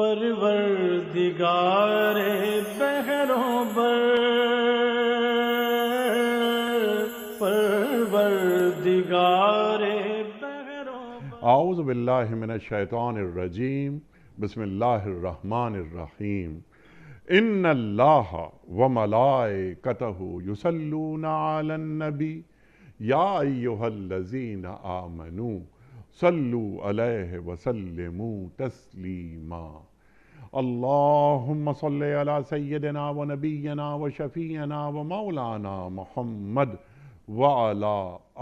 परवरदिगारे बहरों परवरदिगारे बहरों आऊज़ु बिल्लाहि मिनश शैतानिर रजीम बिस्मिल्लाहिर रहमानिर रहीम इन्नल्लाह व मलाइकतहु युसल्लूना अलन नबी या अय्युहल्लज़ीना आमनू सल्लू अलैहि व सल्लिमू तस्लीमा अल्लाहुम्मा सल्लि अला सय्यिदिना व नबिय्यिना व शफीअना व मौलाना मुहम्मद व अला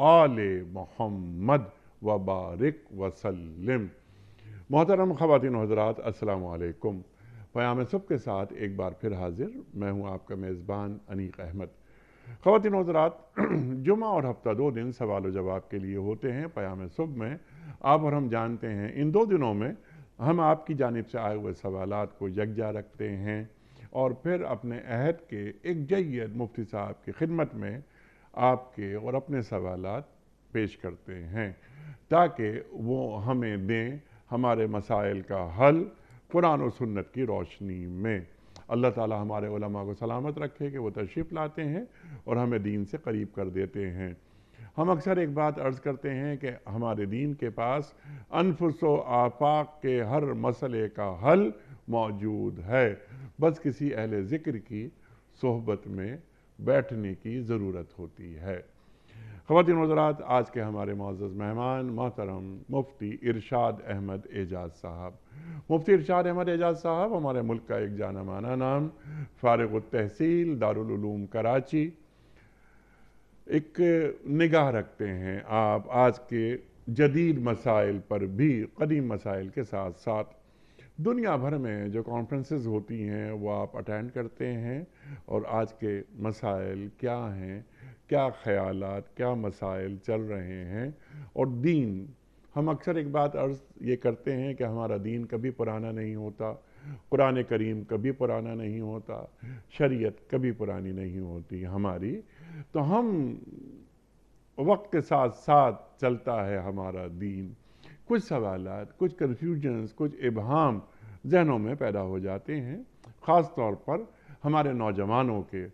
आले मुहम्मद व बारिक वसल्लिम। मोहतरम ख़वातीन हज़रात, अस्सलामु अलैकुम। क़याम सुबह के साथ एक बार फिर हाजिर मैं हूँ आपका मेज़बान अनीक अहमद। ख़वातीन हज़रात, जुमा और हफ्ता 2 दिन सवाल जवाब के लिए होते हैं क़याम सुबह में। आप और हम जानते हैं इन 2 दिनों में हम आपकी जानिब से आए हुए सवालात को यकजा रखते हैं और फिर अपने अहद के एक जय्यद मुफ्ती साहब की खिदमत में आपके और अपने सवालात पेश करते हैं ताकि वो हमें दें हमारे मसाइल का हल कुरान और सुन्नत की रोशनी में। अल्लाह ताला हमारे उलमा को सलामत रखे कि वो तशरीफ़ लाते हैं और हमें दीन से करीब कर देते हैं। हम अक्सर एक बात अर्ज़ करते हैं कि हमारे दीन के पास अनफुस व आफाक के हर मसले का हल मौजूद है, बस किसी अहले ज़िक्र की सोहबत में बैठने की ज़रूरत होती है। ख़वातीन हज़रात, आज के हमारे मुअज़्ज़ज़ मेहमान मोहतरम मुफ्ती इरशाद अहमद एजाज़ साहब। मुफ्ती इरशाद अहमद एजाज़ साहब हमारे मुल्क का एक जाना माना नाम, फ़ारिग़ तहसील दारुल उलूम कराची। एक निगाह रखते हैं आप आज के जदीद मसाइल पर भी, कदीम मसाइल के साथ साथ दुनिया भर में जो कॉन्फ्रेंसेस होती हैं वो आप अटेंड करते हैं और आज के मसाइल क्या हैं, क्या ख़यालात, क्या मसाइल चल रहे हैं। और दीन, हम अक्सर एक बात अर्ज़ ये करते हैं कि हमारा दीन कभी पुराना नहीं होता, कुरान करीम कभी पुराना नहीं होता, शरीयत कभी पुरानी नहीं होती हमारी। तो हम वक्त के साथ साथ चलता है हमारा दीन। कुछ सवालात, कुछ कन्फ्यूजन्स, कुछ इबहाम जहनों में पैदा हो जाते हैं, ख़ास तौर पर हमारे नौजवानों के।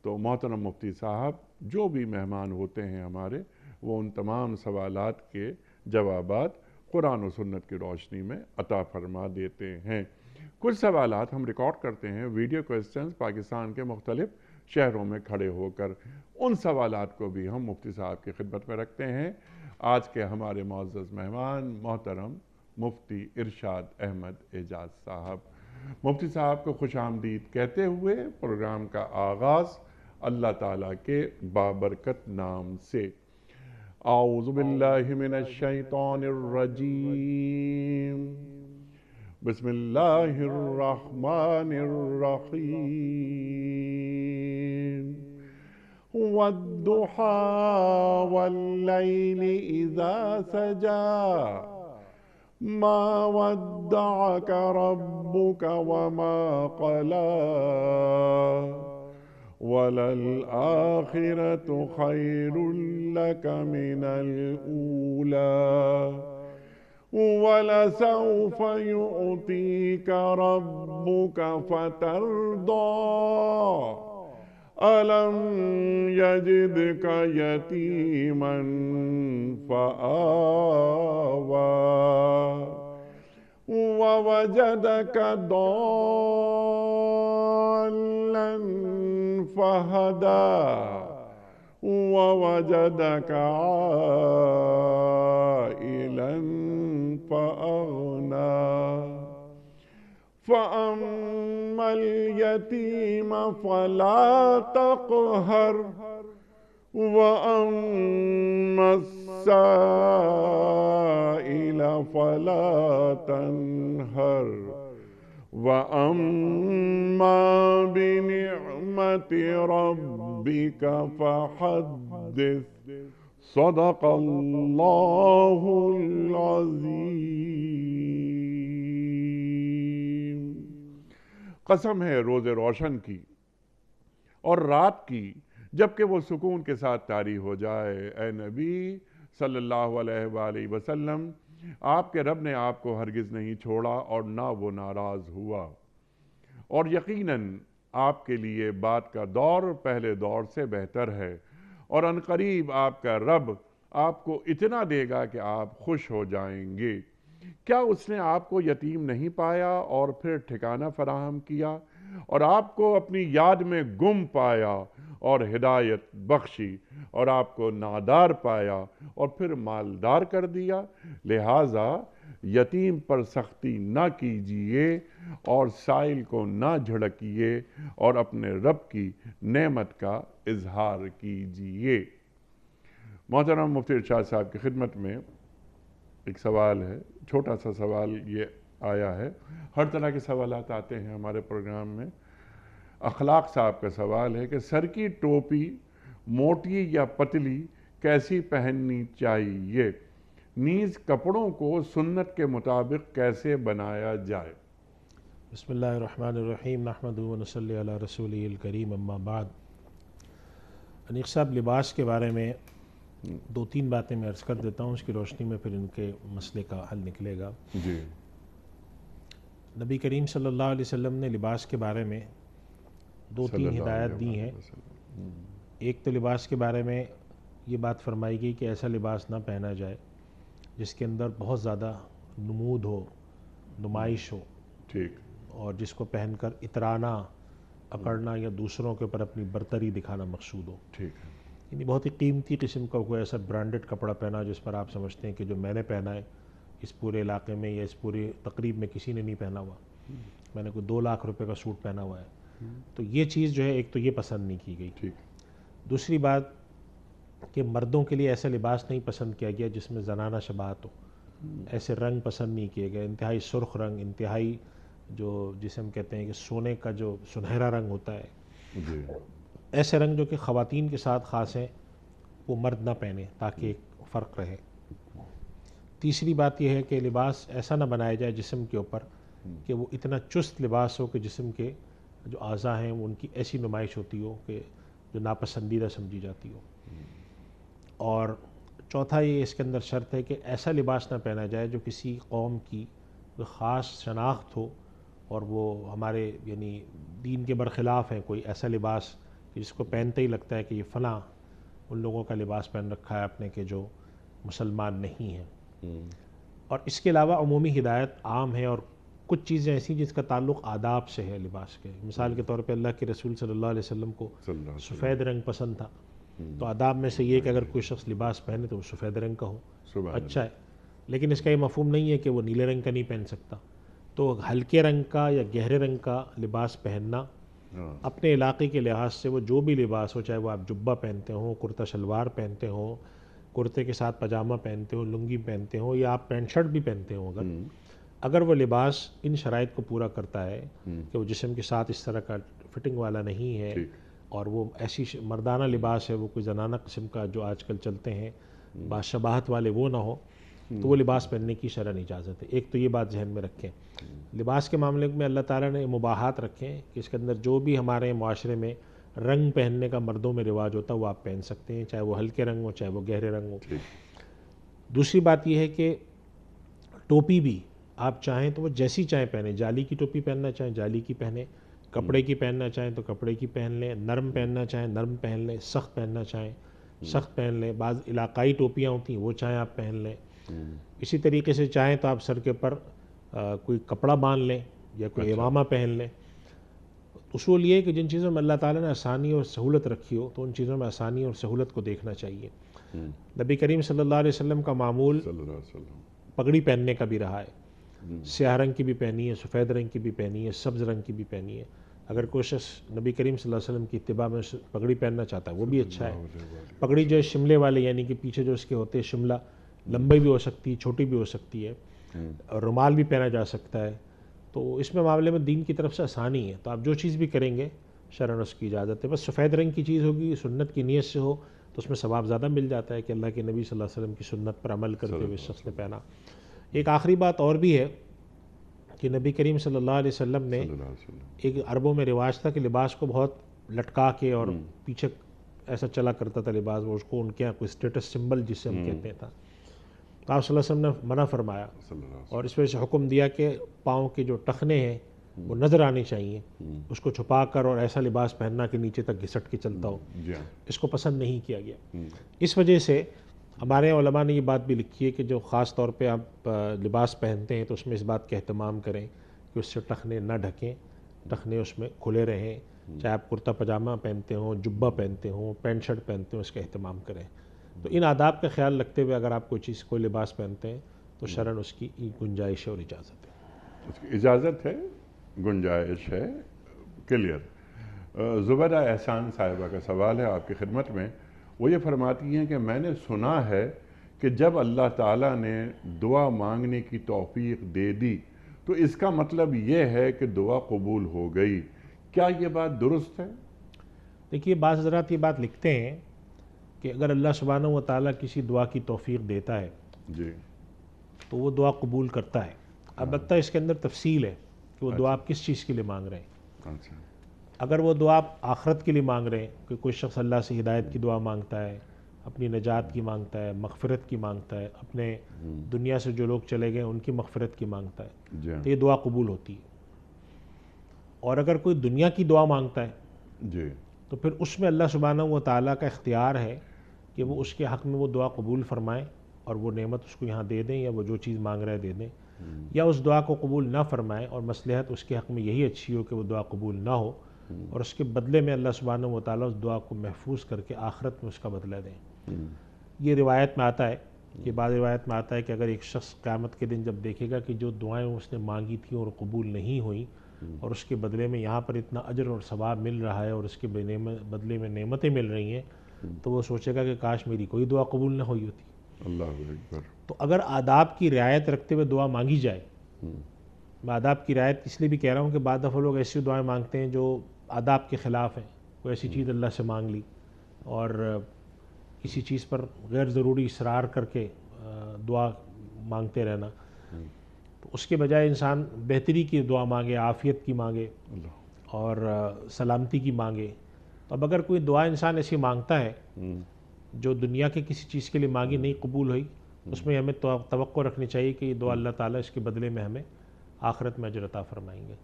तो मोहतरम मुफ्ती साहब जो भी मेहमान होते हैं हमारे, वो उन तमाम सवालात के जवाबात कुरान और सुन्नत की रोशनी में अता फरमा देते हैं। कुछ सवालात हम रिकॉर्ड करते हैं, वीडियो क्वेश्चंस, पाकिस्तान के मुख्तलिफ शहरों में खड़े होकर। उन सवालात को भी हम मुफ्ती साहब की खिदमत में रखते हैं। आज के हमारे मुअज़्ज़ज़ मेहमान मोहतरम मुफ्ती इरशाद अहमद एजाज़ साहब। मुफ्ती साहब को खुश आमदीद कहते हुए प्रोग्राम का आगाज़ अल्लाह ताला के बाबरकत नाम से। आऊज़ु बिल्लाहि मिनश शैतानिर रजीम बिस्मिल्लाहिर रहमानिर रहीम वद्दुहा वल्लैलि इज़ा सजा मा वद्दअक रब्बुक वमा क़ला वलल आखिरतु खैरुल लक मिनल ऊला वलसौफ युअतीक रब्बुक फतरदा अलम यजिदक यतीमन फआवा ववजदक दाल्लन फहदा ववजदक आइलन फअगना फ़अम्मल यतीम फ़ला तक़हर वअम्मस्साइल फ़ला तन्हर वअम्मा बिनिअमति रब्बिक फ़हद्दिस सदक़ल्लाहुल अज़ीम। कसम है रोज़े रोशन की और रात की जबकि वो सुकून के साथ तारी हो जाए, ए नबी सल्लल्लाहु अलैहि वसल्लम, आपके रब ने आपको हरगिज़ नहीं छोड़ा और ना वो नाराज़ हुआ, और यकीनन आपके लिए बात का दौर पहले दौर से बेहतर है, और अनकरीब आपका रब आपको इतना देगा कि आप खुश हो जाएंगे। क्या उसने आपको यतीम नहीं पाया और फिर ठिकाना फराहम किया, और आपको अपनी याद में गुम पाया और हिदायत बख्शी, और आपको नादार पाया और फिर मालदार कर दिया। लिहाजा यतीम पर सख्ती ना कीजिए और साइल को ना झड़किए और अपने रब की नेमत का इजहार कीजिए। मोहतरम मुफ्ती इरशाद साहब की खिदमत में एक सवाल है, छोटा सा सवाल ये आया है। हर तरह के सवालात आते हैं हमारे प्रोग्राम में। अखलाक साहब का सवाल है कि सर की टोपी मोटी या पतली कैसी पहननी चाहिए, नीज कपड़ों को सुन्नत के मुताबिक कैसे बनाया जाए। बिस्मिल्लाहिर्रहमानिर्रहीम नहमदुहु व नसल्ली अला रसूलिल करीम अम्मा बाद। अनीक साहब, लिबास के बारे में दो तीन बातें मैं अर्ज़ कर देता हूँ, उसकी रोशनी में फिर इनके मसले का हल निकलेगा। जी। नबी करीम सल्लल्लाहु अलैहि वसल्लम ने लिबास के बारे में दो तीन हिदायत दी हैं। एक तो लिबास के बारे में ये बात फरमाई गई कि ऐसा लिबास ना पहना जाए जिसके अंदर बहुत ज़्यादा नमूद हो, नुमाइश हो, ठीक, और जिसको पहनकर इतराना, अकड़ना या दूसरों के ऊपर अपनी बरतरी दिखाना मकसूद हो। ठीक है। यानी बहुत ही कीमती किस्म का कोई ऐसा ब्रांडेड कपड़ा पहना जिस पर आप समझते हैं कि जो मैंने पहना है इस पूरे इलाके में या इस पूरी तकरीब में किसी ने नहीं पहना हुआ, मैंने कोई 2 लाख रुपए का सूट पहना हुआ है, तो ये चीज़ जो है एक तो ये पसंद नहीं की गई। ठीक। दूसरी बात कि मर्दों के लिए ऐसा लिबास नहीं पसंद किया गया जिसमें जनाना शबाहत हो। ऐसे रंग पसंद नहीं किए गए, इंतहाई सुर्ख रंग, इंतहाई जो जिसे हम कहते हैं कि सोने का जो सुनहरा रंग होता है, जी। ऐसे रंग जो कि ख़वातीन के साथ ख़ास हैं वो मर्द ना पहने ताकि एक फ़र्क रहे। तीसरी बात यह है कि लिबास ऐसा ना बनाया जाए जिस्म के ऊपर कि वो इतना चुस्त लिबास हो कि जिस्म के जो आज़ा हैं वो उनकी ऐसी नुमाइश होती हो कि जो नापसंदीदा समझी जाती हो। और चौथा ये इसके अंदर शर्त है कि ऐसा लिबास ना पहना जाए जो किसी कौम की कोई ख़ास शनाख्त हो और वो हमारे यानी दीन के बरखिलाफ़ है। कोई ऐसा लिबास कि जिसको पहनते ही लगता है कि ये फ़लाँ उन लोगों का लिबास पहन रखा है आपने कि जो मुसलमान नहीं हैं। और इसके अलावा अमूमी हिदायत आम है और कुछ चीज़ें ऐसी जिसका ताल्लुक़ आदाब से है लिबास के। मिसाल के तौर पे अल्लाह के रसूल सल्लल्लाहु अलैहि वसल्लम को सफ़ेद रंग पसंद था, तो आदाब में से ये कि अगर कोई शख्स लिबास पहने तो वो सफ़ेद रंग का हो, अच्छा है। लेकिन इसका ये मफ़हूम नहीं है कि वो नीले रंग का नहीं पहन सकता। तो हल्के रंग का या गहरे रंग का लिबास पहनना अपने इलाके के लिहाज से, वो जो भी लिबास हो, चाहे वो आप जुब्बा पहनते हो, कुर्ता शलवार पहनते हो, कुर्ते के साथ पजामा पहनते हो, लुंगी पहनते हो, या आप पैंट शर्ट भी पहनते हो, अगर वो लिबास इन शराइत को पूरा करता है कि वो जिस्म के साथ इस तरह का फिटिंग वाला नहीं है और वो ऐसी मर्दाना लिबास है, वो कोई जनाना किस्म का जो आजकल चलते हैं बाशबाहत वाले वो ना हो, तो वो लिबास पहनने की शरअन इजाज़त है। एक तो ये बात जहन में रखें। लिबास के मामले में अल्लाह ताला ने मुबाहात रखे हैं कि इसके अंदर जो भी हमारे माशरे में रंग पहनने का मर्दों में रिवाज होता है वो आप पहन सकते हैं, चाहे वो हल्के रंग हो चाहे वो गहरे रंग हो। दूसरी बात यह है कि टोपी भी आप चाहें तो वो जैसी चाहें पहने, जाली की टोपी पहनना चाहें जाली की पहने, कपड़े की पहनना चाहें तो कपड़े की पहन लें, नरम पहनना चाहें नरम पहन लें, सख्त पहनना चाहें सख्त पहन लें। बाज़ इलाकाई टोपियाँ होती हैं वो चाहें आप पहन लें। इसी तरीके से चाहें तो आप सर के ऊपर कोई कपड़ा बांध लें या कोई इमामा पहन लें। उसूल ये है कि जिन चीज़ों में अल्लाह ताला ने आसानी और सहूलत रखी हो तो उन चीज़ों में आसानी और सहूलत को देखना चाहिए। नबी करीम सल्लल्लाहु अलैहि वसल्लम का मामूल पगड़ी पहनने का भी रहा है। स्याह रंग की भी पहनी है, सफ़ेद रंग की भी पहनी है, सब्ज़ रंग की भी पहनी है। अगर कोई शख्स नबी करीम सल्लल्लाहु अलैहि वसल्लम की इत्तिबा में पगड़ी पहनना चाहता है वो भी अच्छा है। पगड़ी जो है शिमले वाले, यानी कि पीछे जो उसके होते हैं शिमला, लंबी भी हो सकती है, छोटी भी हो सकती है, और रुमाल भी पहना जा सकता है। तो इसमें मामले में दीन की तरफ से आसानी है, तो आप जो चीज़ भी करेंगे शरअन उसकी इजाज़त है। बस सफ़ेद रंग की चीज़ होगी, सुन्नत की नीयत से हो तो उसमें सवाब ज़्यादा मिल जाता है कि अल्लाह के नबी सल्लल्लाहु अलैहि वसल्लम की सुन्नत पर अमल करते हुए शख्स ने पहना। एक आखिरी बात और भी है कि नबी करीम सल्लल्लाहु अलैहि वसल्लम ने, एक अरबों में रिवाज था कि लिबास को बहुत लटका के और पीछे ऐसा चला करता था लिबास, वो उसको उनके यहाँ कोई स्टेटस सिंबल जिससे हम कहते हैं था। तो आप सल्लल्लाहु अलैहि वसल्लम ने मना फरमाया सल्लल्लाहु और इस वजह से हुक्म दिया कि पाँव के जो टखने हैं वो नज़र आने चाहिए, उसको छुपा कर और ऐसा लिबास पहनना कि नीचे तक घिसट के चलता हो, जी हाँ। इसको पसंद नहीं किया गया। इस वजह से हमारे यहाँ उलमा ने ये बात भी लिखी है कि जो ख़ास तौर पे आप लिबास पहनते हैं तो उसमें इस बात का एहतमाम करें कि उससे टखने न ढकें, टखने उसमें खुले रहें, चाहे आप कुर्ता पजामा पहनते हों, जुब्बा पहनते हों, पैंट शर्ट पहनते हों, इसका एहतमाम करें। तो इन आदाब का ख्याल रखते हुए अगर आप कोई चीज़ कोई लिबास पहनते हैं तो शरन उसकी गुंजाइश है और इजाज़त है। उसकी इजाज़त है, गुंजाइश है, क्लियर। ज़ुबैदा एहसान साहिबा का सवाल है आपकी खिदमत में। वो ये फरमाती हैं कि मैंने सुना है कि जब अल्लाह ताला ने दुआ मांगने की तौफीक दे दी तो इसका मतलब ये है कि दुआ कबूल हो गई। क्या ये बात दुरुस्त है? देखिए, बाज़ हज़रात ये बात लिखते हैं कि अगर अल्लाह सुब्हानहू व तआला किसी दुआ की तौफीक देता है जी, तो वो दुआ कबूल करता है। अलबत्ता इसके अंदर तफसील है कि वो दुआ आप किस चीज़ के लिए मांग रहे हैं। अच्छा, अगर वो दुआ आप आखरत के लिए मांग रहे हैं कि कोई शख्स अल्लाह से हिदायत की दुआ मांगता है, अपनी नजात की मांगता है, मग़फ़िरत की मांगता है, अपने दुनिया से जो लोग चले गए उनकी मग़फ़िरत की मांगता है, जी हाँ, तो ये दुआ कबूल होती है। और अगर कोई दुनिया की दुआ मांगता है जी, तो फिर उसमें अल्लाह सुब्हानहू व तआला का इख्तियार है कि वो उसके हक़ में वो दुआ कबूल फ़रमाएँ और वो नेमत उसको यहाँ दे दें या वो जो चीज़ मांग रहा है दे दें, या उस दुआ को कबूल ना फ़रमाएँ और मसलहत उसके हक़ में यही अच्छी हो कि वो दुआ कबूल ना हो और उसके बदले में अल्लाह सुब्हानहू व तआला उस दुआ को महफूज करके आखिरत में उसका बदला दें। ये रिवायत में आता है कि बाद रिवायत में आता है कि अगर एक शख्स क़यामत के दिन जब देखेगा कि जो दुआएं उसने मांगी थी और कबूल नहीं हुई और उसके बदले में यहाँ पर इतना अजर और सवाब मिल रहा है और उसके बदले में नेमतें मिल रही हैं, तो वो सोचेगा कि काश मेरी कोई दुआ कबूल ना हुई होती। अल्लाह अकबर। तो अगर आदाब की रियायत रखते हुए दुआ मांगी जाए, मैं आदाब की रियायत इसलिए भी कह रहा हूँ कि बाद दफ़ा लोग ऐसी दुआएं मांगते हैं जो आदाब के ख़िलाफ़ हैं। कोई ऐसी चीज़ अल्लाह से मांग ली और किसी चीज़ पर गैर ज़रूरी इसरार करके दुआ मांगते रहना, तो उसके बजाय इंसान बेहतरी की दुआ मांगे, आफ़ियत की मांगे और सलामती की मांगे। तो अब अगर कोई दुआ इंसान ऐसी मांगता है जो दुनिया के किसी चीज़ के लिए मांगी नहीं कबूल हुई, उसमें हमें तवक्को रखनी चाहिए कि ये दुआ अल्लाह ताला इसके बदले में हमें आखिरत में अजर अता फरमाएंगे।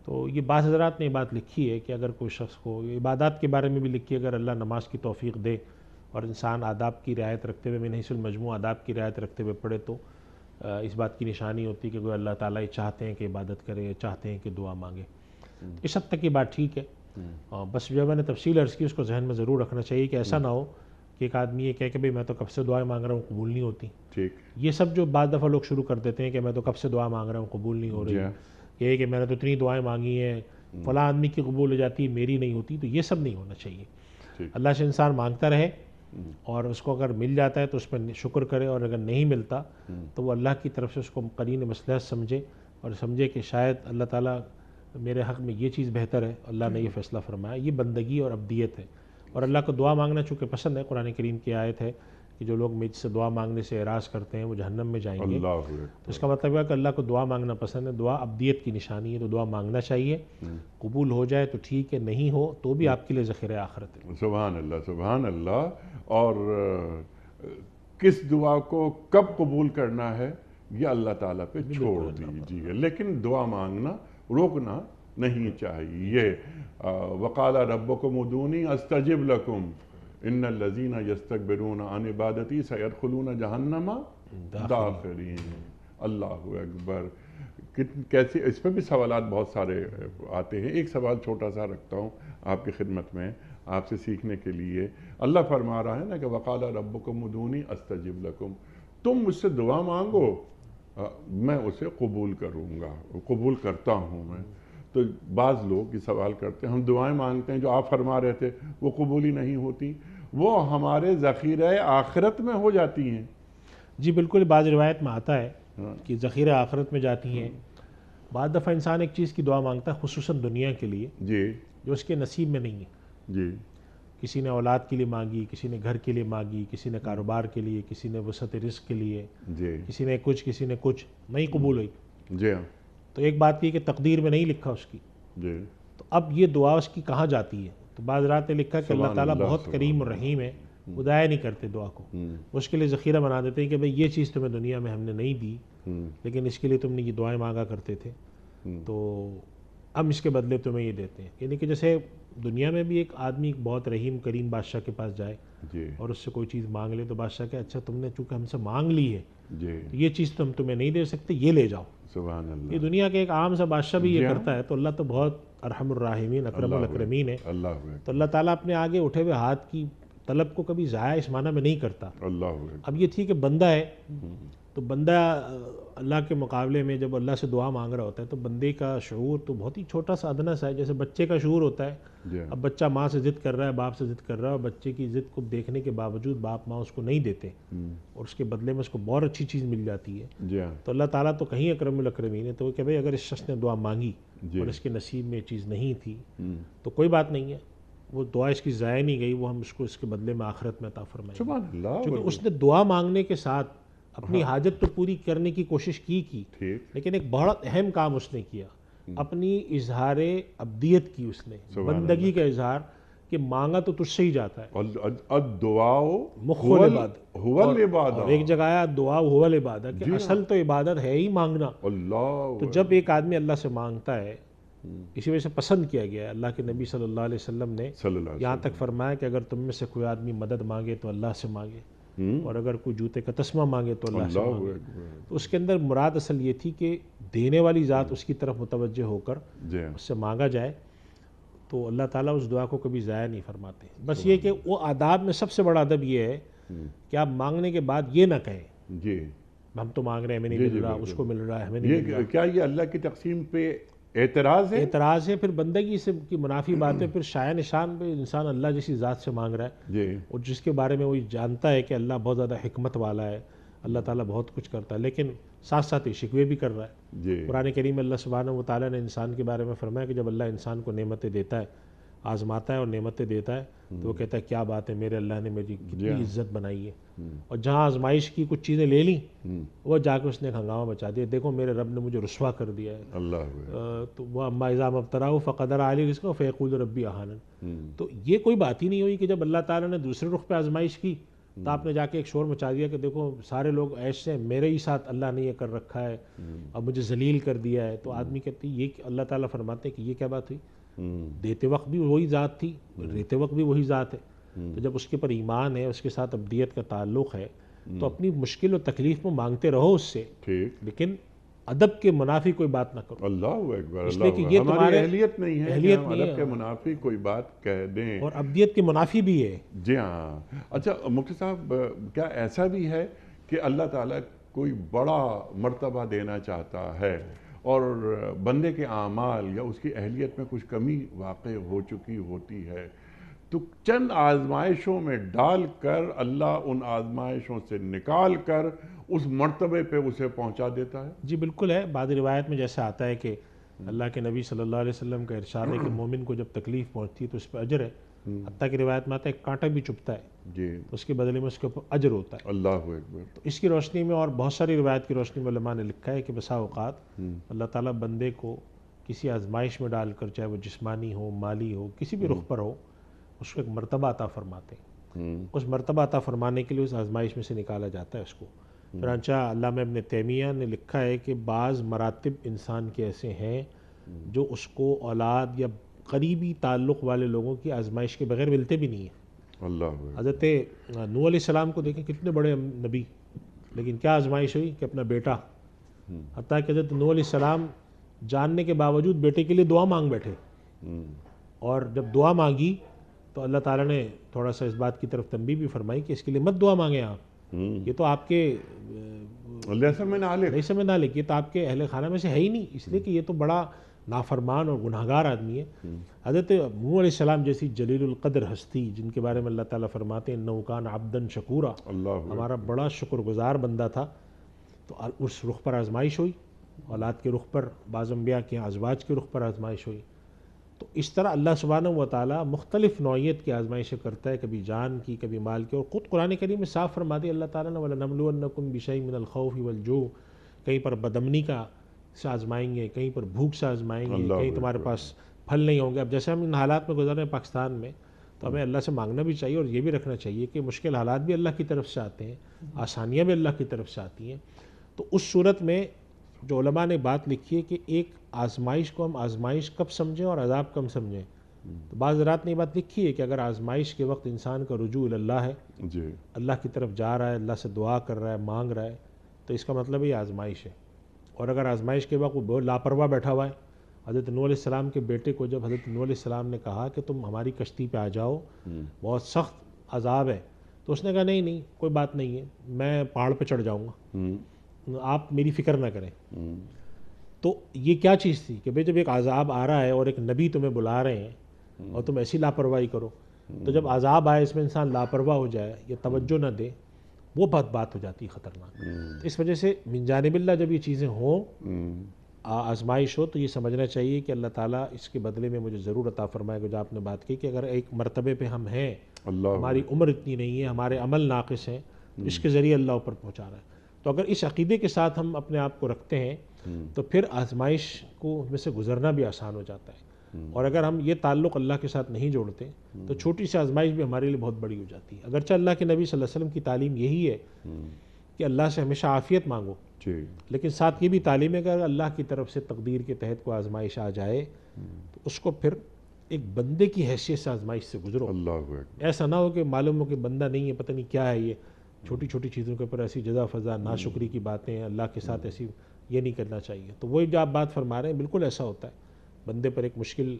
तो ये बाज़ हज़रात ने बात लिखी है कि अगर कोई शख्स को इबादत के बारे में भी लिखी है, अगर अल्लाह नमाज की तौफीक दे और इंसान आदाब की रियायत रखते हुए मिनहिसुल मजमू आदाब की रियायत रखते हुए पढ़े तो इस बात की निशानी होती है कि कोई अल्लाह ताला ही चाहते हैं कि इबादत करे, चाहते हैं कि दुआ मांगे। इस हद तक की बात ठीक है। बस जो मैंने तफसील अर्ज़ की उसको जहन में ज़रूर रखना चाहिए कि ऐसा ना हो कि एक आदमी ये कहे कि भाई मैं तो कब से दुआएं मांग रहा हूँ कबूल नहीं होती। ठीक, ये सब जो बाद दफ़ा लोग शुरू कर देते हैं कि मैं तो कब से दुआ मांग रहा हूँ कबूल नहीं हो रही, ये कि मैंने तो इतनी दुआएं मांगी हैं, फ़लाँ आदमी की कबूल हो जाती है मेरी नहीं होती, तो ये सब नहीं होना चाहिए। अल्लाह से इंसान मांगता रहे और उसको अगर मिल जाता है तो उस पर शुक्र करे और अगर नहीं मिलता तो वो अल्लाह की तरफ से उसको करीन मसलहत समझे और समझे कि शायद अल्लाह ताला मेरे हक़ में ये चीज़ बेहतर है, अल्लाह ने ये फ़ैसला फरमाया। ये बंदगी और अब्दियत है और अल्लाह को दुआ मांगना चूँकि पसंद है। कुरान करीम की आयत है कि जो लोग मुझसे दुआ मांगने से एराज़ करते हैं वो जहन्नम में जाएंगे। तो इसका मतलब है कि अल्लाह को दुआ मांगना पसंद है। दुआ अब्दियत की निशानी है, तो दुआ मांगना चाहिए। कबूल हो जाए तो ठीक है, नहीं हो तो भी आपके लिए ज़ख़ीरा आखिरत है। सुभान अल्लाह, सुभान अल्लाह। और किस दुआ को कब कबूल करना है ये अल्लाह ताला पे छोड़ दीजिए, लेकिन दुआ मांगना रोकना नहीं चाहिए। वक़ाला रब्बुकुम उदूनी अस्तजिब लकुम इन्नल लज़ीना यस्तकबिरूना अन इबादती सयदखुलूना जहन्नमा दाखिरीन। अल्लाहु अकबर। कैसे, इस पर भी सवालात बहुत सारे आते हैं। एक सवाल छोटा सा रखता हूँ आपकी खिदमत में आपसे सीखने के लिए। अल्लाह फरमा रहा है ना कि वक़ाला रब्बुकुम उदूनी अस्तजिब लकुम, तुम मुझसे दुआ मांगो मैं उसे कबूल करूँगा, कबूल करता हूँ मैं। तो बाज़ लोग ये सवाल करते हैं हम दुआएं मांगते हैं जो आप फरमा रहे थे वो कबूल ही नहीं होती, वो हमारे ज़ख़ीरे आखिरत में हो जाती हैं। जी बिल्कुल, बाज़ रिवायत में आता है कि ज़ख़ीरे आखिरत में जाती हैं। बाद दफ़ा इंसान एक चीज़ की दुआ मांगता है खुसूसन दुनिया के लिए जी, जो उसके नसीब में नहीं है। जी, किसी ने औलाद के लिए मांगी, किसी ने घर के लिए मांगी, किसी ने कारोबार के लिए, किसी ने वसअत रिज़्क़ के लिए, जी, किसी ने कुछ नहीं कबूल हुई। जी हाँ, तो एक बात ये कि तकदीर में नहीं लिखा उसकी, जी, तो अब ये दुआ उसकी कहाँ जाती है? तो बाज़ रात ने लिखा कि अल्लाह ताला बहुत करीम और रहीम है, वो ज़ाया नहीं करते दुआ को, उसके लिए ज़ख़ीरा बना देते हैं कि भाई ये चीज़ तुम्हें दुनिया में हमने नहीं दी, लेकिन इसके लिए तुमने ये दुआएं मांगा करते थे, तो हम इसके बदले तुम्हें ये देते हैं। यानी कि जैसे दुनिया में भी एक आदमी एक बहुत रहीम करीम बादशाह के पास जाए जी और उससे कोई चीज़ मांग ले, तो बादशाह के अच्छा तुमने चूँकि हमसे मांग ली है जी, तो ये चीज़ तो हम तुम्हें नहीं दे सकते, ये ले जाओ। सुभान ये अल्लाह, दुनिया के एक आम सा बादशाह भी जी ये हाँ। करता है, तो अल्लाह तो बहुत अरहमुर राहिमीन अकरमुल अकरमीन है। अल्लाह हुए, तो अल्लाह ताला अपने आगे उठे हुए हाथ की तलब को कभी ज़ाया इस माना में नहीं करता। अल्लाह हुए, अब ये थी कि बंदा है, तो बंदा अल्लाह के मुकाबले में जब अल्लाह से दुआ मांग रहा होता है तो बंदे का शऊर तो बहुत ही छोटा सा अदना सा है, जैसे बच्चे का शऊर होता है। जी हाँ, अब बच्चा माँ से ज़िद कर रहा है, बाप से ज़िद कर रहा है, और बच्चे की ज़िद को देखने के बावजूद बाप माँ उसको नहीं देते और उसके बदले में उसको बहुत अच्छी चीज़ मिल जाती है। जी हाँ, तो अल्लाह ताला तो कहीं अकरमुल अकरमीन है, तो वो कि भाई अगर इस शख्स ने दुआ मांगी जी। और इसके नसीब में ये चीज़ नहीं थी तो कोई बात नहीं है, वो दुआ इसकी ज़ाया नहीं गई, वो हम उसको इसके बदले में आखिरत में अता फरमाएंगे। सुभान अल्लाह, क्योंकि उसने दुआ मांगने के साथ अपनी हाजत तो पूरी करने की कोशिश की, ठीक, लेकिन एक बहुत अहम काम उसने किया, अपनी इजहार अब्दियत की उसने, सुभान बंदगी का इजहार कि मांगा तो तुझसे ही जाता है। दुआओ मुख्वल इबादत। हुवल और इबादत, एक जगह आया दुआ हुवल इबादत, कि असल तो इबादत है ही मांगना। अल्लाह, तो जब एक आदमी अल्लाह से मांगता है, इसी वजह से पसंद किया गया है, अल्लाह के नबी सल्लल्लाहु अलैहि वसल्लम ने सल्लल्लाहु अलैहि यहाँ तक फरमाया कि अगर तुम में से कोई आदमी मदद मांगे तो अल्लाह से मांगे, और अगर कोई जूते का तस्मा मांगे तो अल्लाह से अल्लाह मांगे। अकबर, तो उसके अंदर मुराद असल ये थी कि देने वाली ज़ात उसकी तरफ मुतवज्जह होकर जी हाँ, उससे मांगा जाए, तो अल्लाह ताला उस दुआ को कभी ज़ाया नहीं फरमाते। बस ये कि वो आदाब में सबसे बड़ा अदब ये है कि आप मांगने के बाद ये ना कहें जी, हम तो मांग रहे हैं, हमें नहीं जी, मिल जी, रहा, बिल्कुल। उसको मिल रहा है, हमें नहीं मिल रहा। ये क्या ये अल्लाह की तकसीम पे एतराज़ है? एतराज़ है, फिर बंदगी से की मुनाफी बात है, फिर शाया निशान पे इंसान अल्लाह जैसी ज़ात से मांग रहा है जी, और जिसके बारे में वो जानता है कि अल्लाह बहुत ज़्यादा हिकमत वाला है, अल्लाह ताला बहुत कुछ करता है, लेकिन साथ साथ ही शिकवे भी कर रहा है। जी, कुरान करीम में अल्लाह सुब्हानहू व तआला ने इंसान के बारे में फरमाया कि जब अल्लाह इंसान को नेमतें देता है, आजमाता है और नेमतें देता है, तो वो कहता है क्या बात है, मेरे अल्लाह ने मेरी कितनी इज्जत बनाई है। और जहाँ आजमाइश की कुछ चीज़ें ले ली, वो जाकर उसने एक हंगामा मचा दिया, देखो मेरे रब ने मुझे रुस्वा कर दिया है। अल्लाह हुए, तो वह अम्मा इज़ाम अबतराहु फ़क़दर अलैहि रिज़्क़हु फ़यक़ूलु रब्बी अहानन। तो ये कोई बात ही नहीं हुई कि जब अल्लाह ताला ने दूसरे रुख पे आजमाइश की तो आपने जाके एक शोर मचा दिया कि देखो सारे लोग ऐसे, मेरे ही साथ अल्लाह ने ये कर रखा है, अब मुझे जलील कर दिया है। तो आदमी कहती ये अल्लाह ताला फरमाते हैं कि ये क्या बात हुई, देते वक्त भी वही ज़ात थी, लेते वक्त भी वही ज़ात है। तो जब उसके पर ईमान है, उसके साथ अब्दियत का ताल्लुक़ है, तो अपनी मुश्किल और तकलीफ़ में मांगते रहो उससे, ठीक, लेकिन अदब के मुनाफी कोई बात ना करो। अल्लाह अकबर, इसलिए कि अल्लाह, ये हमारी तुम्हारे अहलियत नहीं है कि अहलियत हम नहीं अदब है। के मुनाफी कोई बात कह दें। और अब्दियत के मुनाफी भी है। जी हाँ, अच्छा मुफ्ती साहब, क्या ऐसा भी है कि अल्लाह ताला कोई बड़ा मर्तबा देना चाहता है और बंदे के आमाल या उसकी अहलियत में कुछ कमी वाक़ई हो चुकी होती है, तो चंद आजमाइशों में डाल कर अल्लाह उन आजमाइशों से निकाल कर उस मर्तबे पे उसे पहुंचा देता है? जी बिल्कुल है। बाद रिवायत में जैसे आता है कि अल्लाह के नबी सल्लल्लाहु अलैहि वसल्लम का इरशाद है कि मोमिन को जब तकलीफ़ पहुंचती है तो उस पर अजर है। हत्ता की रिवायत में आता है कांटा भी चुभता है जी, तो उसके बदले में उसके ऊपर अजर होता है। अल्लाह अकबर, तो इसकी रोशनी में और बहुत सारी रिवायत की रोशनी में उलमा ने लिखा है कि बसा औक़ात अल्लाह ताला बंदे को किसी आजमाइश में डालकर, चाहे वो जिस्मानी हो, माली हो, किसी भी रुख पर हो, उसको एक मर्तबा अता फरमाते हैं। उस मर्तबा अता फरमाने के लिए उस आजमाइश में से निकाला जाता है उसको। चुनांचा अल्लामा इब्न तैमिया ने लिखा है कि बाज़ मरातिब इंसान के ऐसे हैं जो उसको औलाद या करीबी ताल्लुक़ वाले लोगों की आजमाइश के बगैर मिलते भी नहीं हैं। अल्लाह अकबर, हज़रत नूह अलैहिस्सलाम को देखें, कितने बड़े नबी, लेकिन क्या आजमाइश हुई कि अपना बेटा, हत्ता कि हज़रत नूह अलैहिस्सलाम जानने के बावजूद बेटे के लिए दुआ मांग बैठे, और जब दुआ मांगी तो अल्लाह ताला ने थोड़ा सा इस बात की तरफ तंबीह भी फरमाई कि इसके लिए मत दुआ मांगे आप, ये तो आपके लैसा में नाले, नहीं समझ ना लेकिन ये तो आपके अहले खाना में से है ही नहीं, इसलिए कि ये तो बड़ा नाफरमान और गुनहगार आदमी है। हज़रत नूह अलैहिस्सलाम जैसी जलीलुल क़द्र हस्ती जिनके बारे में अल्लाह ताला फरमाते हैं इन्नहु कान अब्दन शकूरा, अल्लाह अकबर, हमारा बड़ा शुक्रगुजार बंदा था। तो उस रुख पर आजमाइश हुई, औलाद के रुख पर, बाज़ अंबिया के अज़वाज के रुख पर आजमाइश हुई। तो इस तरह अल्लाह सुब्हानहू व तआला मुख्तलिफ़ नौइयत की आजमाइशें करता है, कभी जान की, कभी माल की। और ख़ुद कुरान करीम में साफ़ फरमा दिया अल्लाह ताला ने वलनबलुवन्नकुम बिशैइन मिनल खौफ़ि वल जू, कहीं पर बदअमनी का से आजमाएंगे, कहीं पर भूख से आजमाएंगे, अल्लाह कहीं तुम्हारे अकबर। पास फल नहीं होंगे। अब जैसे हम इन हालात में गुजर रहे हैं पाकिस्तान में, तो हमें अल्लाह से मांगना भी चाहिए और ये भी रखना चाहिए कि मुश्किल हालात भी अल्लाह की तरफ से आते हैं, आसानियाँ भी अल्लाह की तरफ से आती हैं। तो उस सूरत में जो उलमा ने बात लिखी है कि एक आजमाइश को हम आजमाइश कब समझें और अजाब कब समझें। तो बाज़ हज़रात ने ये बात लिखी है कि अगर आजमाइश के वक्त इंसान का रुजू अल्लाह है, जी, अल्लाह की तरफ जा रहा है, अल्लाह से दुआ कर रहा है, मांग रहा है, तो इसका मतलब ये आजमाइश है। और अगर आजमाइश के वक्त वो बहुत लापरवाह बैठा हुआ है, हज़रत नूह अलैहिस्सलाम के बेटे को जब हज़रत नूह अलैहिस्सलाम ने कहा कि तुम हमारी कश्ती पे आ जाओ, बहुत सख्त अजाब है, तो उसने कहा नहीं नहीं कोई बात नहीं है, मैं पहाड़ पे चढ़ जाऊँगा, आप मेरी फ़िक्र ना करें। तो ये क्या चीज़ थी कि भाई जब एक अजाब आ रहा है और एक नबी तुम्हें बुला रहे हैं और तुम ऐसी लापरवाही करो, तो जब अजाब आए इसमें इंसान लापरवाह हो जाए या तवज्जो ना दे, वो बहुत बात हो जाती है ख़तरनाक। तो इस वजह से मिन जानिबिल्लाह जब ये चीज़ें हों, आजमाइश हो, तो ये समझना चाहिए कि अल्लाह ताला इसके बदले में मुझे ज़रूर अता फरमाएगा। जो आपने बात की कि अगर एक मरतबे पे हम हैं, अल्लाह हमारी उम्र इतनी नहीं है, हमारे अमल नाक़िस हैं, तो इसके ज़रिए अल्लाह ऊपर पहुँचा रहा है। तो अगर इस अक़ीदे के साथ हम अपने आप को रखते हैं तो फिर आजमाइश को में से गुज़रना भी आसान हो जाता है। और अगर हम ये ताल्लुक़ अल्लाह के साथ नहीं जोड़ते तो छोटी सी आजमाइश भी हमारे लिए बहुत बड़ी हो जाती है। अगरचे अल्लाह के नबी सल्लल्लाहु अलैहि वसल्लम की तालीम यही है कि अल्लाह से हमेशा आफ़ियत मांगो, जी, लेकिन साथ ये भी तालीम है कि अगर अल्लाह की तरफ से तकदीर के तहत कोई आजमाइश आ जाए तो उसको फिर एक बंदे की हैसियत से आजमाइश से गुजरो। अल्लाह हू अकबर। ऐसा ना हो कि मालूम हो कि बंदा नहीं है, पता नहीं क्या है, ये छोटी छोटी चीज़ों के ऊपर ऐसी जज़ा फ़ज़ा नाशुक्री की बातें, अल्लाह के साथ ऐसी, ये नहीं करना चाहिए। तो वही जो आप बात फरमा रहे हैं बिल्कुल ऐसा होता है, बंदे पर एक मुश्किल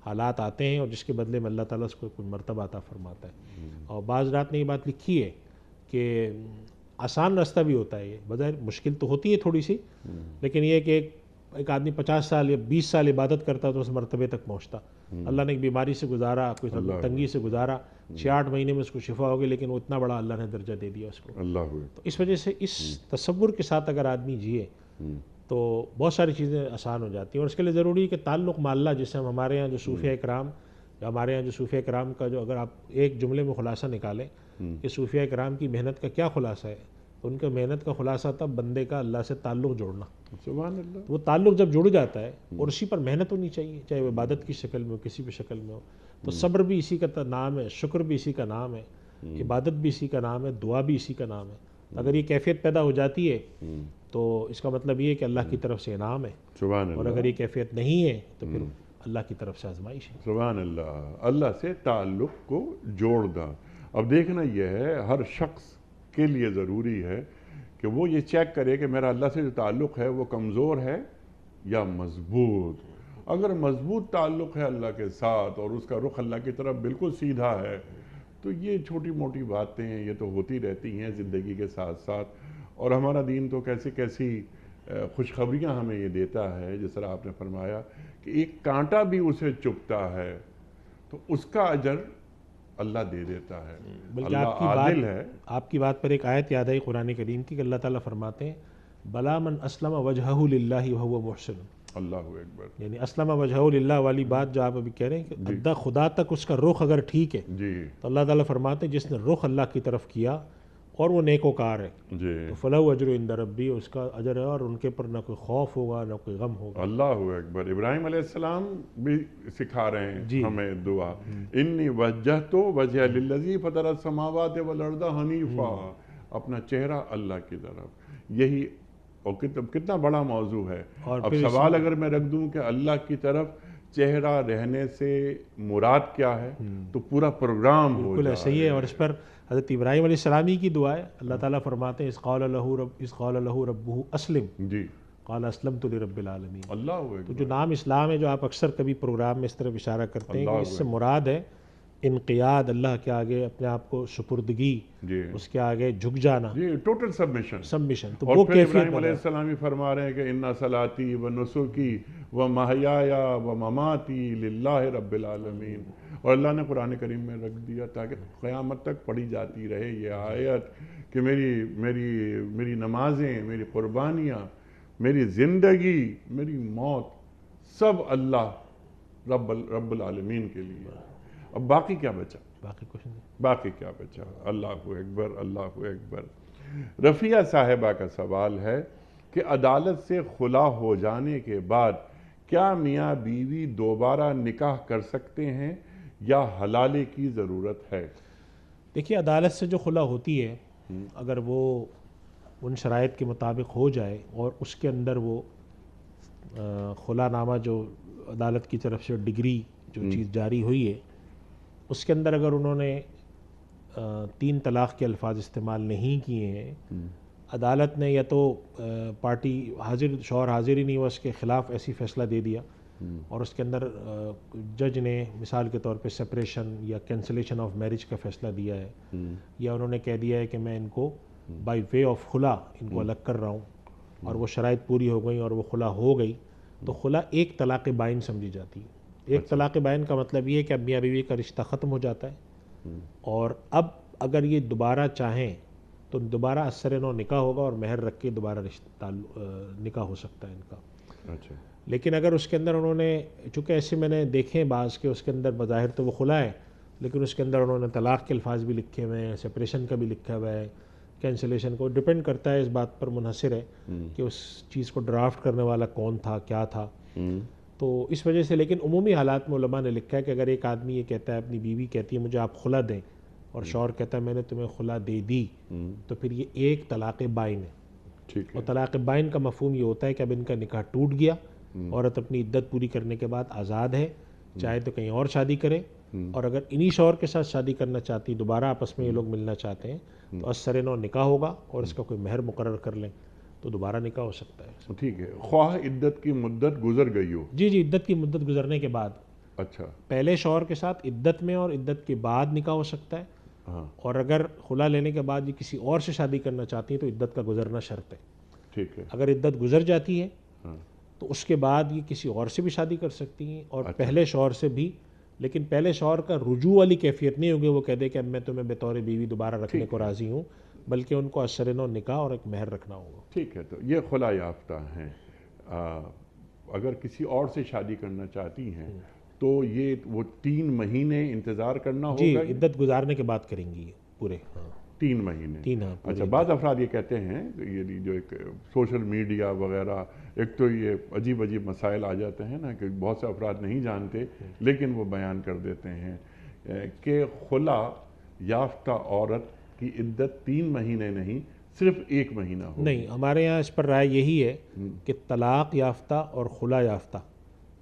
हालात आते हैं और जिसके बदले में अल्लाह ताला उसको कुछ मर्तबा अता फरमाता है। और बाज़ रात ने ये बात लिखी है कि आसान रास्ता भी होता है, ये बज़ाहिर मुश्किल तो होती है थोड़ी सी, लेकिन ये कि एक आदमी 50 साल या 20 साल इबादत करता तो उस मरतबे तक पहुँचता। अल्लाह ने एक बीमारी से गुजारा, कोई तंगी से गुजारा, 6-8 महीने में उसको शिफा हो गई, लेकिन वो इतना बड़ा अल्लाह ने दर्जा दे दिया उसको। अल्लाह हू तो इस वजह से इस तसव्वुर के साथ अगर आदमी जिए तो बहुत सारी चीज़ें आसान हो जाती हैं। और इसके लिए ज़रूरी है कि ताल्लुक़ माल्ला, जिसे हम हमारे यहाँ जो सूफ़िया इकराम, हमारे यहाँ जो सूफ़िया इकराम का जो अगर आप एक जुमले में ख़ुलासा निकालें कि सूफ़िया इकराम की मेहनत का क्या ख़ुलासा है, तो उनका मेहनत का ख़ुलासा था बंदे का अल्लाह से ताल्लुक़ जोड़ना। सुभान अल्लाह। तो वो ताल्लुक़ जब जुड़ जाता है और उसी पर मेहनत होनी चाहिए, चाहे वो इबादत की शक्ल में हो, किसी भी शक्ल में हो। तो सब्र भी इसी का नाम है, शुक्र भी इसी का नाम है, इबादत भी इसी का नाम है, दुआ भी इसी का नाम है। तो अगर ये कैफियत पैदा हो जाती है तो इसका मतलब ये है कि अल्लाह की तरफ से इनाम है, सुभान और अल्लाह। अगर ये कैफियत नहीं है तो फिर अल्लाह की तरफ से आजमाइश है। सुभान अल्लाह। अल्लाह से ताल्लुक़ को जोड़ना। अब देखना यह है, हर शख्स के लिए ज़रूरी है कि वो ये चेक करे कि मेरा अल्लाह से जो ताल्लुक़ है वो कमज़ोर है या मज़बूत। अगर मज़बूत ताल्लुक़ है अल्लाह के साथ और उसका रुख अल्लाह की तरफ बिल्कुल सीधा है, तो ये छोटी मोटी बातें ये तो होती रहती हैं ज़िंदगी के साथ साथ। और हमारा दीन तो कैसी कैसी खुशखबरियाँ हमें ये देता है, जिस तरह आपने फरमाया कि एक कांटा भी उसे चुभता है तो उसका अजर अल्लाह दे देता है। बल्कि अल्लाह आदिल है। आपकी बात पर एक आयत याद आई कुरान करीम की कि अल्लाह ताला फरमाते हैं बला मन अस्लम वजहहु लिल्लाहि व हुवा मुहसिन, अल्लाहु अकबर। यानी अस्लम वजहहु लिल्लाह वाली बात जो आप अभी कह रहे हैं कि अद्दा खुदा तक उसका रुख अगर ठीक है, जी तो अल्लाह ताला फरमाते हैं जिसने रुख अल्लाह की तरफ किया और वो नेकोकार है जी, तो फलहु अजरु इंद रब्बी, उसका अजर है और उनके पर ना कोई खौफ होगा ना कोई गम होगा। अल्लाहु अकबर। इब्राहिम अलैहिस्सलाम भी सिखा रहे हैं जी। हमें दुआ, इन्नी वज्जहतु वजह लिल्लज़ी फतरा समावाति वल अर्दा हनीफा, अपना चेहरा अल्लाह की तरफ। यही और कितना बड़ा मौजू है। और अब फिर सवाल अगर मैं रख दूं कि अल्लाह की तरफ चेहरा रहने से मुराद क्या है, तो पूरा प्रोग्राम हो बिल्कुल ऐसा ही है। और इस पर हज़रत इब्राहिम अलैहिस्सलामी की दुआ है, अल्लाह ताला फरमाते हैं इस क़ाल लहू रब्बुहु अस्लिम जी, क़ाल अस्लमतु लिरब्बिल आलमीन। अल्लाह तो जो नाम इस्लाम है, जो आप अक्सर कभी प्रोग्राम में इस तरफ इशारा करते हैं कि इससे मुराद है इनक़ियाद, अल्लाह के आगे अपने आप को सुपुर्दगी, जी उसके आगे झुक जाना, जी, टोटल सबमिशन। सबमिशन। तो और वो फिर कैफियत इब्राहिम अलैहिस्सलाम ही फरमा रहे हैं कि इन्ना सलाती व नुसुकी व महयाया व ममाती लिल्लाहि रब्बिल आलमीन। और अल्लाह ने कुरान करीम में रख दिया ताकि क़यामत तक पढ़ी जाती रहे ये आयत कि मेरी मेरी मेरी नमाजें, मेरी कुर्बानियाँ, मेरी ज़िंदगी, मेरी मौत सब अल्लाह रब्बुल आलमीन के लिए। अब बाकी क्या बचा? बाकी कुछ नहीं। बाकी क्या बचा? अल्लाहु अकबर, अल्लाहु अकबर। रफ़िया साहिबा का सवाल है कि अदालत से खुला हो जाने के बाद क्या मियाँ बीवी दोबारा निकाह कर सकते हैं या हलाले की ज़रूरत है? देखिए, अदालत से जो खुला होती है, अगर वो उन शराइत के मुताबिक हो जाए और उसके अंदर वो खुलानामा जो अदालत की तरफ से डिग्री जो चीज़ जारी हुई है, उसके अंदर अगर उन्होंने 3 तलाक़ के अल्फाज इस्तेमाल नहीं किए हैं, अदालत ने या तो पार्टी हाजिर शौहर हाजिर ही नहीं हुआ, उसके ख़िलाफ़ ऐसी फ़ैसला दे दिया और उसके अंदर जज ने मिसाल के तौर पे सेपरेशन या कैंसिलेशन ऑफ मैरिज का फ़ैसला दिया है, या उन्होंने कह दिया है कि मैं इनको बाय वे ऑफ खुला इनको अलग कर रहा हूँ और वो शराइत पूरी हो गई और वो खुला हो गई, तो खुला एक तलाक़ बाइन समझी जाती है। एक तलाक़ बाइन का मतलब ये है कि अब मियाँ बीवी का रिश्ता ख़त्म हो जाता है और अब अगर ये दोबारा चाहें तो दोबारा असर नौ निकाह होगा और महर रख के दोबारा रिश्ता निकाह हो सकता है इनका। अच्छा। लेकिन अगर उसके अंदर उन्होंने, चूँकि ऐसे मैंने देखे हैं बाज़ के, उसके अंदर बज़ाहिर तो वो खुला है लेकिन उसके अंदर उन्होंने तलाक़ के अल्फाज भी लिखे हुए हैं, सेपरेशन का भी लिखा हुआ है, कैंसिलेशन को डिपेंड करता है, इस बात पर मुनहसर है कि उस चीज़ को ड्राफ्ट करने वाला कौन था, क्या था। तो इस वजह से, लेकिन उमूमी हालात में उलमा ने लिखा है कि अगर एक आदमी ये कहता है, अपनी बीवी कहती है मुझे आप खुला दें और शौहर कहता है मैंने तुम्हें खुला दे दी, तो फिर ये एक तलाक़ बाइन है। ठीक है। और तलाक़ बाइन का मफ़हूम ये होता है कि अब इनका निकाह टूट गया, औरत अपनी इद्दत पूरी करने के बाद आज़ाद है, चाहे तो कहीं और शादी करे, और अगर इन्हीं शौहर के साथ शादी करना चाहती, दोबारा आपस में ये लोग मिलना चाहते हैं, तो असर नौ निकाह होगा और इसका कोई महर मुकर्रर कर लें तो दोबारा निकाह हो सकता है। ठीक है। ख्वाह इद्दत की मुद्दत गुजर गई हो। जी जी, इद्दत की मुद्दत गुजरने के बाद अच्छा। पहले शौहर के साथ इद्दत में और इद्दत के बाद निकाह हो सकता है, हाँ। और अगर खुला लेने के बाद ये किसी और से शादी करना चाहती है तो इद्दत का गुजरना शर्त है। ठीक है। अगर इद्दत गुजर जाती है हाँ। तो उसके बाद ये किसी और से भी शादी कर सकती हैं और अच्छा। पहले शौहर से भी, लेकिन पहले शौहर का रुजू वाली कैफियत नहीं होगी, वो कह दे कि अब मैं तुम्हें बतौर बीवी दोबारा रखने को राज़ी हूँ, बल्कि उनको असर नौ निकाह और एक महर रखना होगा। ठीक है। तो ये खुला याफ्ता हैं, अगर किसी और से शादी करना चाहती हैं तो ये वो 3 महीने इंतज़ार करना जी, होगा? इद्दत गुजारने के बाद करेंगी ये पूरे। हाँ, 3 महीने। 3। हाँ, अच्छा। बाज़ अफराद ये कहते हैं, ये जो एक सोशल मीडिया वगैरह, एक तो ये अजीब अजीब मसाइल आ जाते हैं ना कि बहुत से अफराद नहीं जानते लेकिन वो बयान कर देते हैं कि खुला याफ्ता औरत की इद्दत 3 महीने नहीं, सिर्फ 1 महीना हो। नहीं, हमारे यहाँ इस पर राय यही है कि तलाक याफ्ता और खुला याफ्ता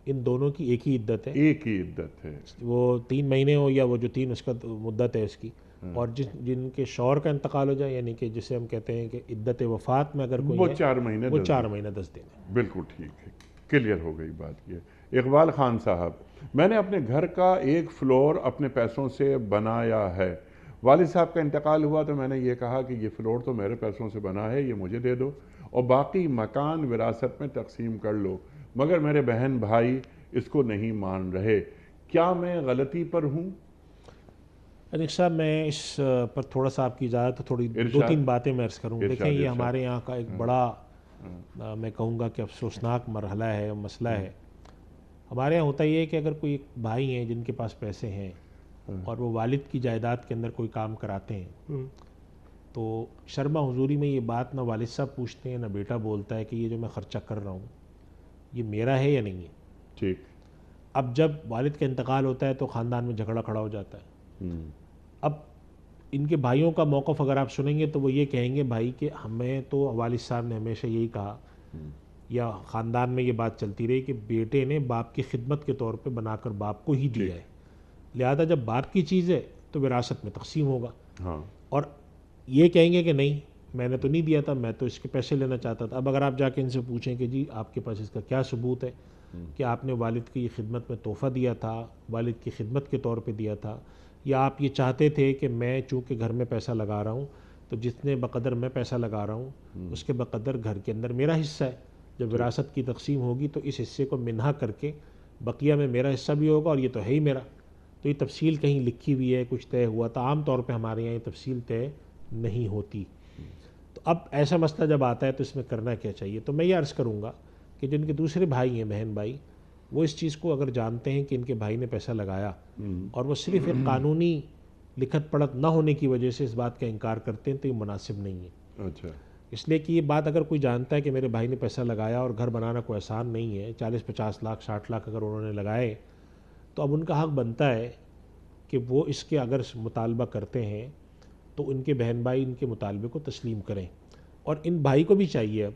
इन दोनों की एक ही इद्दत है। एक ही इद्दत है। वो 3 महीने हो या वो जो 3 उसका मुद्दत है उसकी, और जिनके शौहर का इंतकाल हो जाए, यानी कि जिसे हम कहते हैं कि इद्दत वफ़ात में अगर कोई वो है, 4 महीने वो 10 4 दिन। महीने 10 दिन है। बिल्कुल ठीक है, क्लियर हो गई बात। ये इकबाल खान साहब, मैंने अपने घर का एक फ्लोर अपने पैसों से बनाया है, वालिद साहब का इंतकाल हुआ तो मैंने ये कहा कि ये फ्लोर तो मेरे पैसों से बना है, ये मुझे दे दो और बाकी मकान विरासत में तकसीम कर लो, मगर मेरे बहन भाई इसको नहीं मान रहे, क्या मैं गलती पर हूँ? अनिक साहब, मैं इस पर थोड़ा सा आपकी इजाज़त तो थोड़ी इरशाद। 2-3 बातें मैं अर्ज़ करूँ। इरशाद, देखें, ये इरशाद। हमारे यहाँ का एक बड़ा मैं कहूँगा कि अफसोसनाक मरहला है, मसला है। हमारे यहाँ होता ये है कि अगर कोई एक भाई हैं जिनके पास पैसे हैं और वो वालिद की जायदाद के अंदर कोई काम कराते हैं, तो शर्मा हुजूरी में ये बात ना वालिद साहब पूछते हैं ना बेटा बोलता है कि ये जो मैं ख़र्चा कर रहा हूँ ये मेरा है या नहीं है। ठीक। अब जब वालिद का इंतकाल होता है तो ख़ानदान में झगड़ा खड़ा हो जाता है। अब इनके भाइयों का मौक़िफ़ अगर आप सुनेंगे तो वो ये कहेंगे भाई कि हमें तो वालिद साहब ने हमेशा यही कहा, या ख़ानदान में ये बात चलती रही कि बेटे ने बाप की खिदमत के तौर पे बनाकर बाप को ही दिया है, लिहाजा जब बाप की चीज़ है तो विरासत में तकसीम होगा। हाँ। और ये कहेंगे कि नहीं मैंने तो नहीं दिया था, मैं तो इसके पैसे लेना चाहता था। अब अगर आप जाके इनसे पूछें कि जी आपके पास इसका क्या सबूत है कि आपने वालिद की खिदमत में तोहफ़ा दिया था, वालिद की खिदमत के तौर पे दिया था, या आप ये चाहते थे कि मैं चूँकि घर में पैसा लगा रहा हूँ तो जितने बकदर मैं पैसा लगा रहा हूँ उसके बकदर घर के अंदर मेरा हिस्सा है, जब विरासत की तकसीम होगी तो इस हिस्से को मिन्हा करके बकिया में मेरा हिस्सा भी होगा और ये तो है ही मेरा। तो ये तफसील कहीं लिखी हुई है, कुछ तय हुआ था, आम तौर पे हमारे यहाँ ये तफसील तय नहीं होती। तो अब ऐसा मसला जब आता है तो इसमें करना क्या चाहिए? तो मैं ये अर्ज़ करूँगा कि जिनके दूसरे भाई हैं, बहन भाई, वो इस चीज़ को अगर जानते हैं कि इनके भाई ने पैसा लगाया और वो सिर्फ एक कानूनी लिखत पढ़त ना होने की वजह से इस बात का इनकार करते हैं तो ये मुनासिब नहीं है। अच्छा। इसलिए कि ये बात अगर कोई जानता है कि मेरे भाई ने पैसा लगाया और घर बनाना कोई आसान नहीं है, 40-50 लाख 60 लाख अगर उन्होंने लगाए, तो अब उनका हक़ बनता है कि वो इसके अगर मुतालबा करते हैं तो इनके बहन भाई इनके मुतालबे को तस्लीम करें। और इन भाई को भी चाहिए अब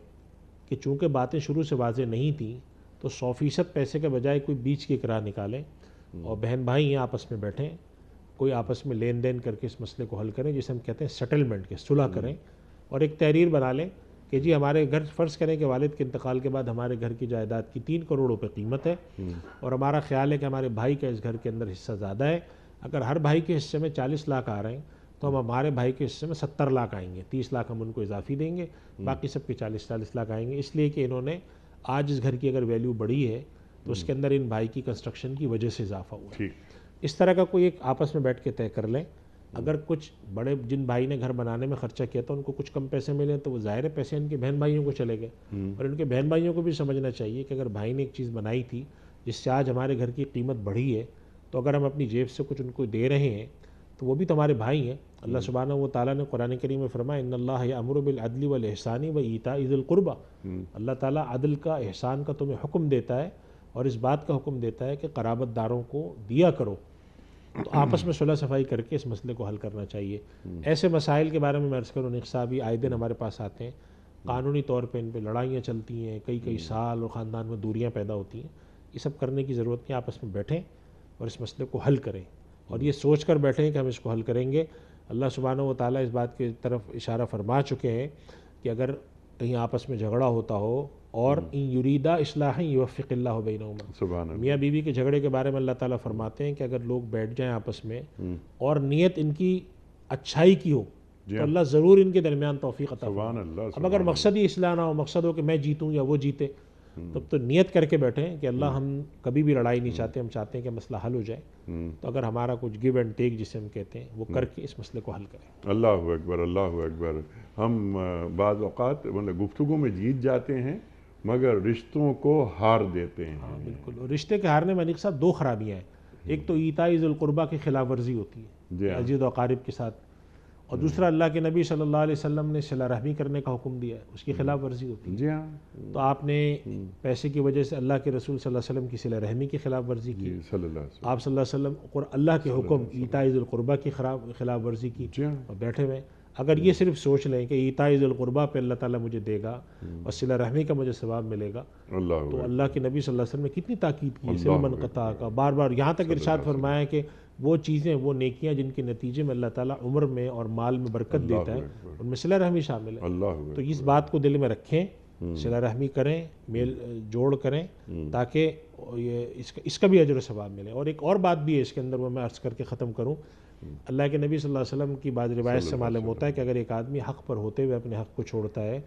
कि चूँकि बातें शुरू से वाज़ेह नहीं थी तो 100% पैसे के बजाय कोई बीच की इकरार निकालें और बहन भाई हैं आपस में बैठें, कोई आपस में लेन देन करके इस मसले को हल करें, जिसे हम कहते हैं सेटलमेंट के, सुलह करें। और एक तहरीर बना लें कि जी हमारे घर, फ़र्ज़ करें कि वालिद के इंतकाल के बाद हमारे घर की जायदाद की 3 करोड़ रुपए कीमत है और हमारा ख्याल है कि हमारे भाई का इस घर के अंदर हिस्सा ज़्यादा है। अगर हर भाई के हिस्से में 40 लाख आ रहे हैं तो हम हमारे भाई के हिस्से में 70 लाख आएंगे, 30 लाख हम उनको इजाफी देंगे, बाकी सबके 40-40 लाख आएंगे। इसलिए कि इन्होंने आज इस घर की अगर वैल्यू बढ़ी है तो उसके अंदर इन भाई की कंस्ट्रक्शन की वजह से इजाफा हुआ है। इस तरह का कोई एक आपस में बैठ के तय कर लें। अगर कुछ बड़े, जिन भाई ने घर बनाने में खर्चा किया था उनको कुछ कम पैसे मिले तो वो ज़ाहिर है पैसे इनके बहन भाइयों को चले गए। और इनके बहन भाइयों को भी समझना चाहिए कि अगर भाई ने एक चीज़ बनाई थी जिससे आज हमारे घर की कीमत बढ़ी है, तो अगर हम अपनी जेब से कुछ उनको दे रहे हैं तो वो भी तो हमारे भाई हैं। अल्लाह सुब्हानहू व तआला ने कुरान करीम में फरमाया, इन्नल्लाह यअमुरु बिल अदली वल इहसानी व ईताई ज़िल कुर्बा। अल्लाह ताला अदल का, एहसान का तुम्हें हुक्म देता है और इस बात का हुक्म देता है कि क़राबतदारों को दिया करो। तो आपस में सुलह सफाई करके इस मसले को हल करना चाहिए। ऐसे मसाइल के बारे में मैं अर्ज़ करूँ, निक साहब ही आए दिन हमारे पास आते हैं, कानूनी तौर पे इन पे लड़ाइयाँ चलती हैं, कई साल, और ख़ानदान में दूरियाँ पैदा होती हैं। ये सब करने की ज़रूरत नहीं, आपस में बैठें और इस मसले को हल करें और ये सोच कर बैठें कि हम इसको हल करेंगे। अल्लाह सुब्हानहू व तआला इस बात की तरफ इशारा फरमा चुके हैं कि अगर कहीं आपस में झगड़ा होता हो और इन युरीदा इस्लाह युवफ़्फ़िक़िल्लाहु बैनहुमा, मियाँ बीवी के झगड़े के बारे में अल्लाह ताला फरमाते हैं कि अगर लोग बैठ जाएं आपस में और नीयत इनकी अच्छाई की हो तो अल्लाह ज़रूर इनके दरमियान तौफ़ीक़ अता फरमाए। अब अगर मकसद ही इस्लाह ना हो, मकसद हो कि मैं जीतूँ या वो जीते, तब तो नियत करके बैठें कि अल्लाह हम कभी भी लड़ाई नहीं चाहते, हम चाहते हैं कि मसला हल हो जाए। तो अगर हमारा कुछ गिव एंड टेक जिसे हम कहते हैं वो करके इस मसले को हल करें। अल्लाहु अकबर, अल्लाहु अकबर। हम बाज़ औक़ात मतलब गुफ्तगू में जीत जाते हैं मगर रिश्तों को हार देते हैं। हाँ बिल्कुल। और रिश्ते के हारने में अनिक साहब 2 खराबियाँ हैं। एक तो ईताई ज़ुल कुर्बा की खिलाफ वर्जी होती है अजीज़ व अक़ारिब के साथ, और दूसरा अल्लाह के नबी सल्लल्लाहु अलैहि वसल्लम ने सिला रहमी करने का हुक्म दिया है, उसकी खिलाफ वर्जी होती है। जी हाँ। तो आपने पैसे की वजह से अल्लाह के रसूल सल्लल्लाहु अलैहि वसल्लम की सिला रहमी की खिलाफ वर्जी की, आप सल्लल्लाहु अलैहि वसल्लम और अल्लाह के हुक्म ईताई ज़ुल कुर्बा की खिलाफ वर्जी की और बैठे हुए। अगर ये सिर्फ सोच लें कि ईताई ज़ुल कुर्बा पे अल्लाह ताला मुझे देगा और सिला रहमी का मुझे सवाब मिलेगा, तो अल्लाह के नबी सल्लल्लाहु अलैहि वसल्लम ने कितनी ताकीद की है मन क़ता का, बार बार यहाँ तक इरशाद फरमाया कि वो चीज़ें, वो नेकियां जिनके नतीजे में अल्लाह ताला उम्र में और माल में बरकत देता है, उनमें सिला रहमी शामिल है। तो इस बात को दिल में रखें, सिला रहमी करें, मेल जोड़ करें, ताकि ये इसका भी अजर व सवाब मिले। और एक और बात भी है इसके अंदर, वो मैं अर्ज़ करके ख़त्म करूँ। अल्लाह के नबी सल्लल्लाहु अलैहि वसल्लम की बाद रिवायत से मालूम होता है कि अगर एक आदमी हक़ पर होते हुए अपने हक़ को छोड़ता है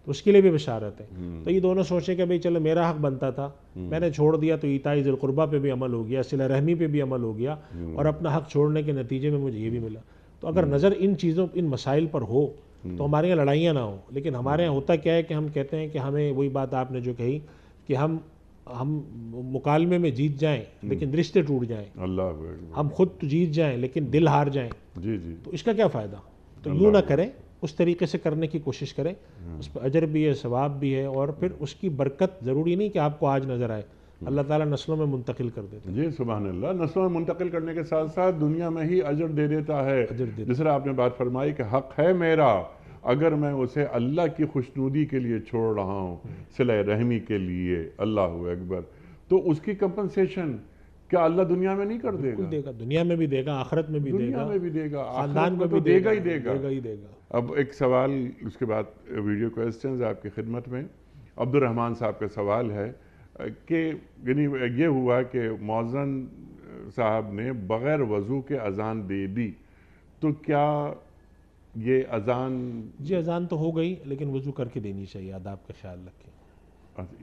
तो उसके लिए भी बशारत है। तो ये दोनों सोचें कि भाई चलो मेरा हक़ बनता था, मैंने छोड़ दिया, तो ईताई ज़ुल कुर्बा पे भी अमल हो गया, सिला रहमी पे भी अमल हो गया और अपना हक़ छोड़ने के नतीजे में मुझे ये भी मिला। तो अगर नज़र इन चीज़ों, इन मसाइल पर हो तो हमारे यहाँ लड़ाइयाँ ना हो। लेकिन हमारे यहाँ होता क्या है कि हम कहते हैं कि हमें, वही बात आपने जो कही कि हम मुकालमे में जीत जाएं लेकिन रिश्ते टूट जाएं, हम खुद तो जीत जाएं लेकिन दिल हार जाएं, तो इसका क्या फ़ायदा। तो यूँ ना करें, उस तरीके से करने की कोशिश करें, उस पर अजर भी है, सवाब भी है, और फिर उसकी बरकत ज़रूरी नहीं कि आपको आज नज़र आए, अल्लाह ताला नस्लों में मुंतकिल कर देता है। जी सुभान अल्लाह। नस्लों में मुंतकिल करने के साथ साथ दुनिया में ही अजर दे देता है। जिस तरह आपने बात फरमाई कि हक़ है मेरा, अगर मैं उसे अल्लाह की खुशनुदी के लिए छोड़ रहा हूँ, सिला रहमी के लिए, अल्लाहु अकबर, तो उसकी कंपनसेशन क्या अल्लाह दुनिया में नहीं कर देगा? दुनिया में भी देगा, आखिरत में भी देगा, दुनिया में भी देगा, खानदान को भी देगा ही देगा। अब एक सवाल, उसके बाद वीडियो क्वेश्चंस आपकी खिदमत में। अब्दुल रहमान साहब का सवाल है कि यानी ये हुआ कि मौज़न साहब ने बग़ैर वज़ू के अज़ान दे दी, तो क्या ये अज़ान? जी अज़ान तो हो गई, लेकिन वज़ू करके देनी चाहिए, आदाब का ख्याल रखें।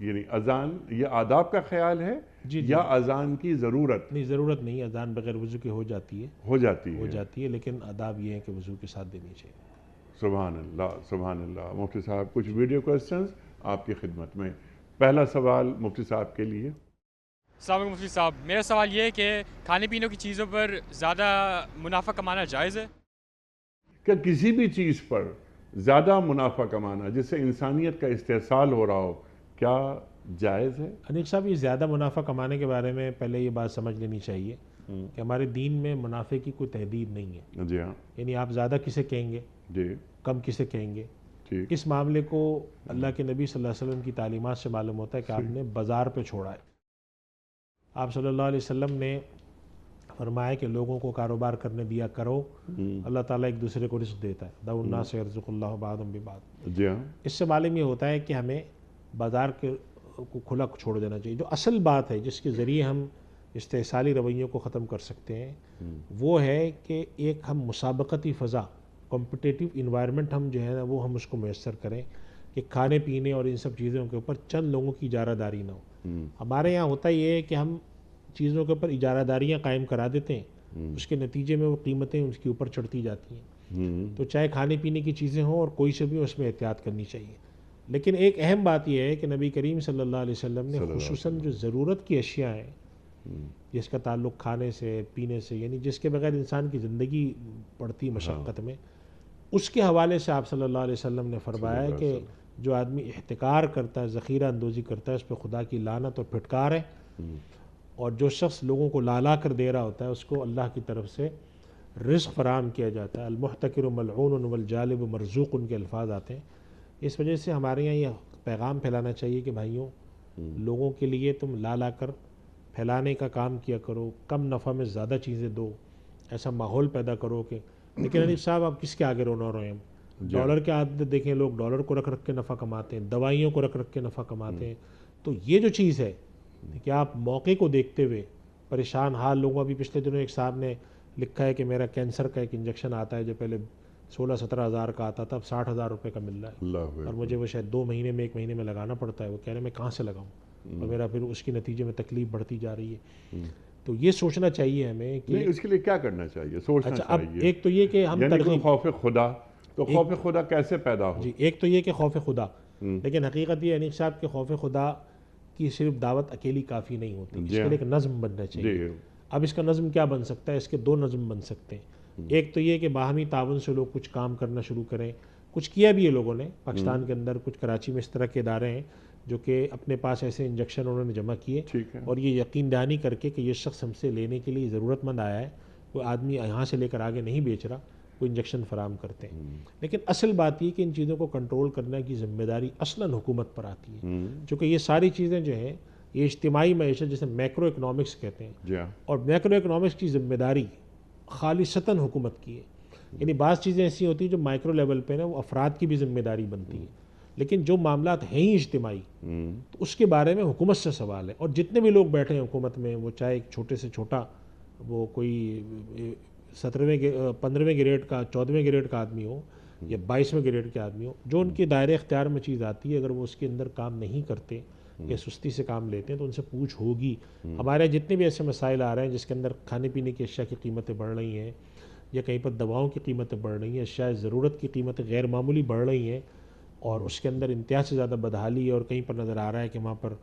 यानी अज़ान ये आदाब का ख्याल है या अज़ान की ज़रूरत? नहीं, ज़रूरत नहीं, अज़ान बगैर वज़ू के हो जाती है, लेकिन आदाब ये है कि वज़ू के साथ देनी चाहिए। सुभान अल्लाह, सुभान अल्लाह। मुफ्ती साहब, कुछ वीडियो क्वेश्चंस आपकी खिदमत में। पहला सवाल मुफ्ती साहब के लिए। अस्सलाम वालेकुम मुफ्ती साहब, मेरा सवाल ये है कि खाने पीने की चीज़ों पर ज़्यादा मुनाफा कमाना जायज़ है? क्या किसी भी चीज़ पर ज़्यादा मुनाफा कमाना जिससे इंसानियत का इस्तेहसाल हो रहा हो, क्या जायज़ है? अनिक साहब, ये ज़्यादा मुनाफा कमाने के बारे में पहले ये बात समझ लेनी चाहिए कि हमारे दीन में मुनाफे की कोई तहदीद नहीं है। जी हाँ यानी आप ज़्यादा किसे कहेंगे, जी कम किसे कहेंगे। ठीक इस मामले को अल्लाह के नबी सल्लल्लाहु अलैहि वसल्लम की तालीमात से मालूम होता है कि आपने बाज़ार पे छोड़ा है। आप सल्लल्लाहु अलैहि वसल्लम ने फरमाया कि लोगों को कारोबार करने दिया करो, अल्लाह ताला एक दूसरे को रिस्क देता है, दउन्ना से यरज़ुकुल्लाहु बादुम बिबाद। जी हाँ इससे मालूम ये होता है कि हमें बाज़ार के को खुला छोड़ देना चाहिए। जो असल बात है जिसके ज़रिए हम इस्तेहसाली रवैयों को ख़त्म कर सकते हैं वो है कि एक हम मुसाबकती फ़ज़ा, कॉम्पिटिटिव इन्वायरमेंट हम जो है ना वो हम उसको मैसर करें कि खाने पीने और इन सब चीज़ों के ऊपर चंद लोगों की इजारादारी ना हो। हमारे यहाँ होता ये है कि हम चीज़ों के ऊपर इजारादारियाँ कायम करा देते हैं, उसके नतीजे में वो कीमतें उसके ऊपर चढ़ती जाती हैं। तो चाहे खाने पीने की चीज़ें हों और कोई से भी उसमें एहतियात करनी चाहिए। लेकिन एक अहम बात यह है कि नबी करीम सल्लल्लाहु अलैहि वसल्लम ने खुसूसन जो ज़रूरत की अशिया हैं जिसका ताल्लुक़ खाने से पीने से, यानी जिसके बगैर इंसान की ज़िंदगी पड़ती मशक्क़त में, उसके हवाले से आप सल्लल्लाहु अलैहि वसल्लम ने फरमाया कि जो आदमी इहतिकार करता है, ज़ख़ीरा अंदोज़ी करता है, उस पर खुदा की लानत और फिटकार है। और जो शख्स लोगों को लाला कर दे रहा होता है उसको अल्लाह की तरफ से रिज़्क़ फराहम किया जाता है। अल-मुहतकिरु मलऊन वल जालिब मरज़ूक़ उनके अल्फाज आते हैं। इस वजह से हमारे यहाँ यह पैगाम फैलाना चाहिए कि भाइयों, लोगों के लिए तुम ला ला कर फैलाने का काम किया करो, कम नफ़ा में ज़्यादा चीज़ें दो, ऐसा माहौल पैदा करो कि। लेकिन अनीफ साहब आप किसके आगे रोना रोए हम? डॉलर के आदत देखें, लोग डॉलर को रख रख के नफ़ा कमाते हैं, दवाइयों को रख रख के नफ़ा कमाते हैं। तो ये जो चीज़ है कि आप मौके को देखते हुए परेशान हाल लोगों, अभी पिछले दिनों एक साहब ने लिखा है कि मेरा कैंसर का एक इंजेक्शन आता है जो पहले 16-17 हज़ार का आता था, अब 60,000 रुपये का मिल रहा है, अल्लाह और मुझे वो शायद 2 महीने में 1 महीने में लगाना पड़ता है। वो कह रहे हैं मैं कहाँ से लगाऊं, और मेरा फिर उसके नतीजे में तकलीफ बढ़ती जा रही है। तो ये सोचना चाहिए हमें कि नहीं, उसके लिए क्या करना चाहिए, सोचना अच्छा, अब चाहिए। एक तो ये कि हम यानी कोई तरगीब, खौफ खुदा, तो खौफ खुदा कैसे पैदा हो? जी, एक तो ये कि खौफ खुदा, लेकिन हकीकत ये अनीक साहब के खौफ खुदा की सिर्फ दावत अकेली काफ़ी नहीं होती, इसके लिए एक नज़म बनना चाहिए। अब इसका नज़म क्या बन सकता है? इसके 2 नज़म बन सकते हैं। एक तो ये कि बाहमी ताउन से लोग कुछ काम करना शुरू करें, कुछ किया भी है लोगों ने पाकिस्तान के अंदर, कुछ कराची में इस तरह के इदारे हैं जो कि अपने पास ऐसे इंजेक्शन उन्होंने जमा किए और ये यकीन दहानी करके कि ये शख्स हमसे लेने के लिए ज़रूरतमंद आया है, कोई आदमी यहाँ से लेकर आगे नहीं बेच रहा, कोई इंजेक्शन फराम करते हैं। लेकिन असल बात ये कि इन चीज़ों को कंट्रोल करने की ज़िम्मेदारी असलन हुकूमत पर आती है, चूँकि ये सारी चीज़ें जो हैं ये इज्तिमाई मईशत जिसे मैक्रो इकनॉमिक्स कहते हैं, और मैक्रो इकनॉमिक्स की ज़िम्मेदारी खालिसतन हुकूमत की है। यानी बाज़ चीज़ें ऐसी होती हैं जो माइक्रो लेवल पे ना वो अफराद की भी ज़िम्मेदारी बनती है, लेकिन जो मामलात हैं ही इज्तिमाई, तो उसके बारे में हुकूमत से सवाल है। और जितने भी लोग बैठे हैं हुकूमत में, वो चाहे एक छोटे से छोटा, वो कोई 15वें ग्रेड का, 14वें ग्रेड का आदमी हो या 22वें ग्रेड के आदमी हो, जो उनके दायरे इख्तियार में चीज़ आती है, अगर वो उसके अंदर काम नहीं करते या सुस्ती से काम लेते हैं तो उनसे पूछ होगी। हमारे जितने भी ऐसे मसाइल आ रहे हैं जिसके अंदर खाने पीने की अशिया की कीमतें बढ़ रही हैं, या कहीं पर दवाओं की कीमतें बढ़ रही हैं, शायद ज़रूरत की कीमतें गैर मामूली बढ़ रही हैं, और उसके अंदर इंतहा से ज़्यादा बदहाली, और कहीं पर नज़र आ रहा है कि वहाँ पर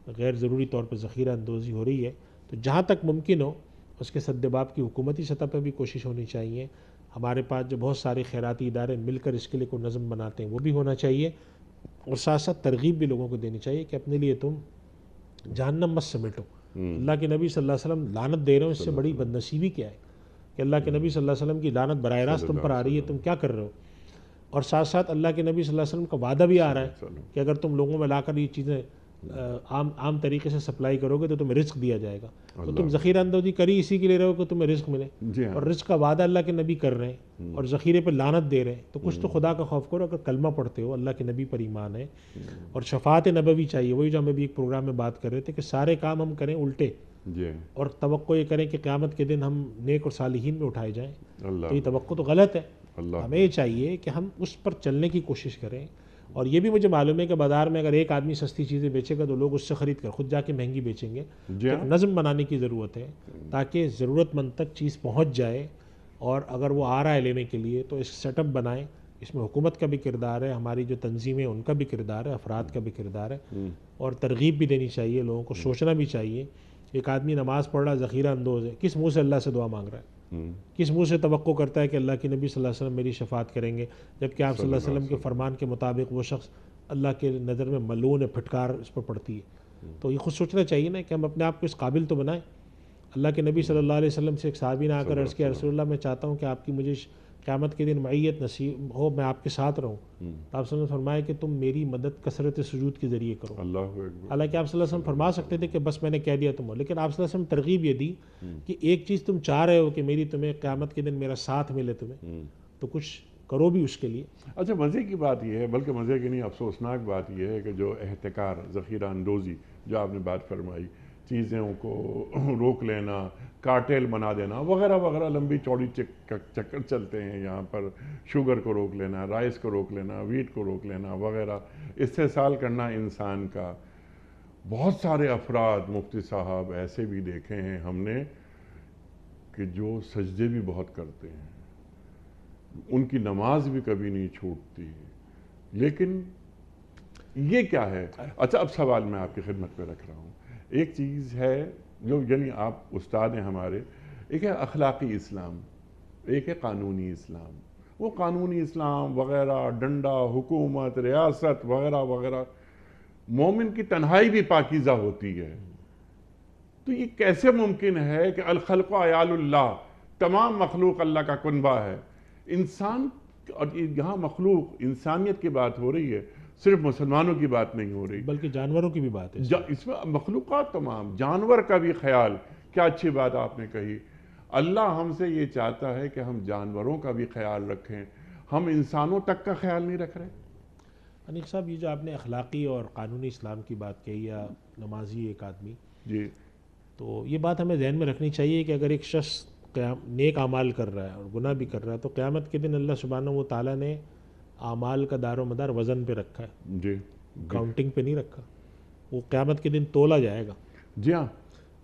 गैर ज़रूरी तौर पर ज़ख़ीरा अंदोज़ी हो रही है। तो जहाँ तक मुमकिन हो उसके सद्देबाब की हुकूमती सतह पर भी कोशिश होनी चाहिए। हमारे पास जो बहुत सारे खैराती इदारे मिलकर इसके लिए कोई नज़म बनाते हैं वो भी होना चाहिए, और साथ साथ तरगीब भी लोगों को देनी चाहिए कि अपने लिए तुम जहन्नम मत समेटो। अल्लाह के नबी सल्लल्लाहु अलैहि वसल्लम लानत दे रहे हो, इससे बड़ी बदनसीबी क्या है कि अल्लाह के नबी सल्लल्लाहु अलैहि वसल्लम की लानत बराह रास्त तुम पर आ रही है, तुम क्या कर रहे हो? और साथ साथ अल्लाह के नबी सल्लल्लाहु अलैहि वसल्लम का वादा भी आ रहा है कि अगर तुम लोगों में लाकर ये चीज़ें आम तरीके से सप्लाई करोगे तो तुम्हें रिस्क दिया जाएगा। तो तुम ज़ख़ीरा अंदोज़ी करी इसी के लिए रहो कि तुम्हें रिस्क मिले, और रिस्क का वादा अल्लाह के नबी कर रहे हैं और ज़ख़ीरे पर लानत दे रहे हैं। तो कुछ तो खुदा का खौफ करो, अगर कलमा पढ़ते हो, अल्लाह के नबी पर ईमान है, और शफ़ाअत नबवी चाहिए। वही जो हम अभी एक प्रोग्राम में बात कर रहे थे कि सारे काम हम करें उल्टे, और तवक्को ये करें कि क़यामत के दिन हम नेक और सालिहीन में उठाए जाएँ, तो ये तवक्को तो गलत है। हमें ये चाहिए कि हम उस पर चलने की कोशिश करें। और ये भी मुझे मालूम है कि बाज़ार में अगर एक आदमी सस्ती चीज़ें बेचेगा तो लोग उससे ख़रीद कर खुद जाके महंगी बेचेंगे। तो नज़म बनाने की ज़रूरत है ताकि ज़रूरतमंद तक चीज़ पहुँच जाए, और अगर वो आ रहा है लेने के लिए तो इस सेटअप बनाएं। इसमें हुकूमत का भी किरदार है, हमारी जो तंजीमें उनका भी किरदार है, अफराद का भी किरदार है, और तरगीब भी देनी चाहिए, लोगों को सोचना भी चाहिए। एक आदमी नमाज़ पढ़ रहा, ज़ख़ीरा अंदोज़ है, किस मुँह से अल्लाह से दुआ मांग रहा है, किस मुँह से तवक्को करता है कि अल्लाह के नबी सल्लल्लाहु अलैहि वसल्लम मेरी शफ़ात करेंगे, जबकि आप सल्लल्लाहु अलैहि वसल्लम के फरमान के मुताबिक वो शख्स अल्लाह के नज़र में मलून है, फिटकार इस पर पड़ती है। तो ये खुद सोचना चाहिए ना कि हम अपने आप को इस काबिल तो बनाएं। अल्लाह के नबी सल्लल्लाहु अलैहि वसल्लम से एक साहबी ने आकर अर्ज़ किया, रसूलुल्लाह मैं चाहता हूँ कि आपकी मुझे क़यामत के दिन मईयत नसीब हो, मैं आपके साथ रहूँ। तो आप सल्लल्लाहु अलैहि वसल्लम ने फरमाया कि तुम मेरी मदद कसरत सुजूद के ज़रिए करो। अल्लाह अकबर। हालांकि आप सल्लल्लाहु अलैहि वसल्लम फरमा सकते थे कि बस मैंने कह दिया तुम हो, लेकिन आप सल्लल्लाहु अलैहि वसल्लम तरगीब ये दी कि एक चीज़ तुम चाह रहे हो कि मेरी तुम्हें क़यामत के दिन मेरा साथ मिले तुम्हें, तो कुछ करो भी उसके लिए। अच्छा, मज़े की बात यह है, बल्कि मज़े की नहीं अफसोसनाक बात यह है कि जो एहतिकार ज़ख़ीरा अंदोज़ी जो आपने बात फरमाई, चीज़ों को रोक लेना, कार्टेल बना देना वगैरह वगैरह, लंबी चौड़ी चक्कर चलते हैं यहाँ पर। शुगर को रोक लेना, राइस को रोक लेना, वीट को रोक लेना वगैरह, इस्तेसाल करना इंसान का। बहुत सारे अफराद मुफ्ती साहब ऐसे भी देखे हैं हमने कि जो सजदे भी बहुत करते हैं, उनकी नमाज भी कभी नहीं छूटती, लेकिन ये क्या है? अच्छा, अब सवाल मैं आपकी खिदमत में रख रहा हूँ। एक चीज़ है जो, यानी आप उस्ताद हैं हमारे, एक है अखलाकी इस्लाम, एक है कानूनी इस्लाम। वो कानूनी इस्लाम वगैरह, डंडा, हुकूमत, रियासत वगैरह वगैरह, मोमिन की तन्हाई भी पाकीज़ा होती है। तो ये कैसे मुमकिन है कि अल खल्क़ु अयालुल्लाह, तमाम मखलूक अल्लाह का कुनबा है। इंसान, और यहाँ मखलूक इंसानियत की बात हो रही है, सिर्फ मुसलमानों की बात नहीं हो रही, बल्कि जानवरों की भी बात है। इसमें मखलूक़ात तमाम, जानवर का भी ख्याल। क्या अच्छी बात आपने कही। अल्लाह हमसे ये चाहता है कि हम जानवरों का भी ख्याल रखें, हम इंसानों तक का ख्याल नहीं रख रहे। अनीक साहब, ये जो आपने अखलाकी और कानूनी इस्लाम की बात कही, या नमाजी एक आदमी जी, तो ये बात हमें जहन में रखनी चाहिए कि अगर एक शख्स नेक आमाल कर रहा है और गुनाह भी कर रहा है, तो क़यामत के दिन अल्लाह सुब्हानहू व तआला ने आमाल का दारो मदार वज़न पे रखा है, जी, काउंटिंग पे नहीं रखा। वो क़यामत के दिन तोला जाएगा। जी हाँ।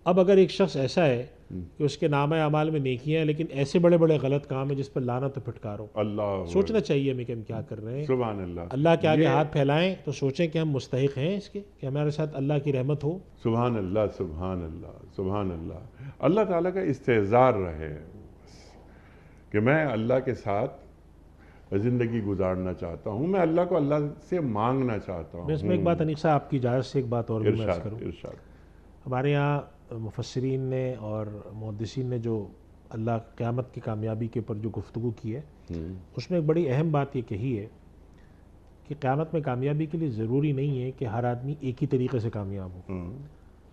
अब अगर एक शख्स ऐसा है कि उसके नामा अमाल में नेकियां हैं, लेकिन ऐसे बड़े बड़े गलत काम है जिस पर लानत तो फटकारो, अल्लाह, सोचना चाहिए हमें कि हम क्या कर रहे हैं। सुभान अल्लाह। अल्लाह के आगे हाथ फैलाएं तो सोचें कि हम मुस्तहिक हैं इसके, कि हमारे साथ अल्लाह की रहमत हो। सुभान अल्लाह, सुभान अल्लाह, सुभान अल्लाह। अल्लाह ताला का इस्तेज़ार रहे कि मैं अल्लाह के साथ ज़िंदगी गुजारना चाहता हूँ, मैं अल्लाह को अल्लाह से मांगना चाहता हूँ। मैं इसमें एक बात अनीक साहब, आपकी इजाज़त से एक बात और भी मैं अर्ज़ इरशाद, करूँ। इरशाद। हमारे यहाँ मुफस्सिरीन ने और मुहद्दिसीन ने जो अल्लाह क़यामत की कामयाबी के ऊपर जो गुफ्तगू की है, उसमें एक बड़ी अहम बात ये कही है कि क़यामत में कामयाबी के लिए ज़रूरी नहीं है कि हर आदमी एक ही तरीके से कामयाब हो।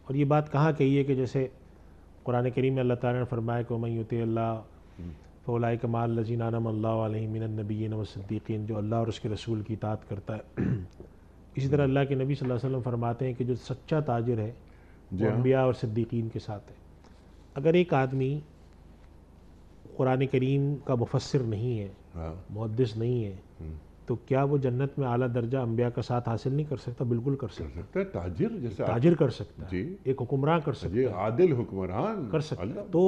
और ये बात कहाँ कही है कि जैसे कुरान करीम में अल्लाह ताला ने फरमाया कि मन युति अल्लाह फ़ौलाइक मअल लज़ीना अनअम अल्लाहु अलैहिम मिनन नबिय्यीन वस्सिद्दीक़ीन, जो अल्लाह और उसके रसूल की इताअत करता है। इसी तरह अल्लाह के नबी सल्लल्लाहु अलैहि वसल्लम फरमाते हैं कि जो सच्चा ताजिर है वो अंबिया और सिद्दीकीन के साथ है। अगर एक आदमी कुरान करीम का मुफस्सिर नहीं है, मुहद्दिस नहीं है, तो क्या वो जन्नत में आला दर्जा अंबिया का साथ हासिल नहीं कर सकता? बिल्कुल कर सकता है। ताजिर जैसे ताजिर कर सकता है, जी, एक हुक्मरान कर सकता ये है, आदिल हुक्मरान कर सकता है। अल्लाह, तो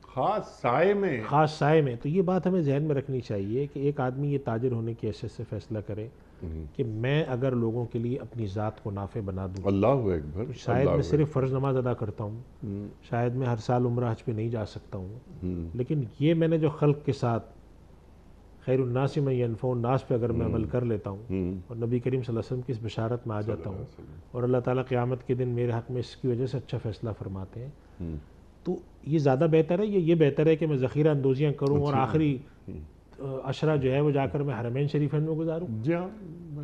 खास साए में, ख़ास साए में। तो ये बात हमें जहन में रखनी चाहिए कि एक आदमी ये ताजिर होने की हैसियत से फ़ैसला करे कि मैं अगर लोगों के लिए अपनी ज़ात को नाफे बना दूँ, अल्लाह अकबर, शायद मैं सिर्फ फ़र्ज़ नमाज अदा करता हूँ, शायद मैं हर साल उम्रा हज पे नहीं जा सकता हूँ, लेकिन ये मैंने जो खल्क़ के साथ खैरुन्नास मन यनफ़उन नास पे अगर मैं अमल कर लेता हूँ और नबी करीम सल्लल्लाहु अलैहि वसल्लम की इस बशारत में आ जाता हूँ और अल्लाह ताला क़यामत के दिन मेरे हक़ में इसकी वजह से अच्छा फ़ैसला फरमाते हैं, तो ये ज़्यादा बेहतर है। ये बेहतर है कि मैं ज़ख़ीरा अंदोज़ियाँ करूँ और आखिरी अशरा जो है वो जाकर मैं हरमैन शरीफैन में गुजारूँ।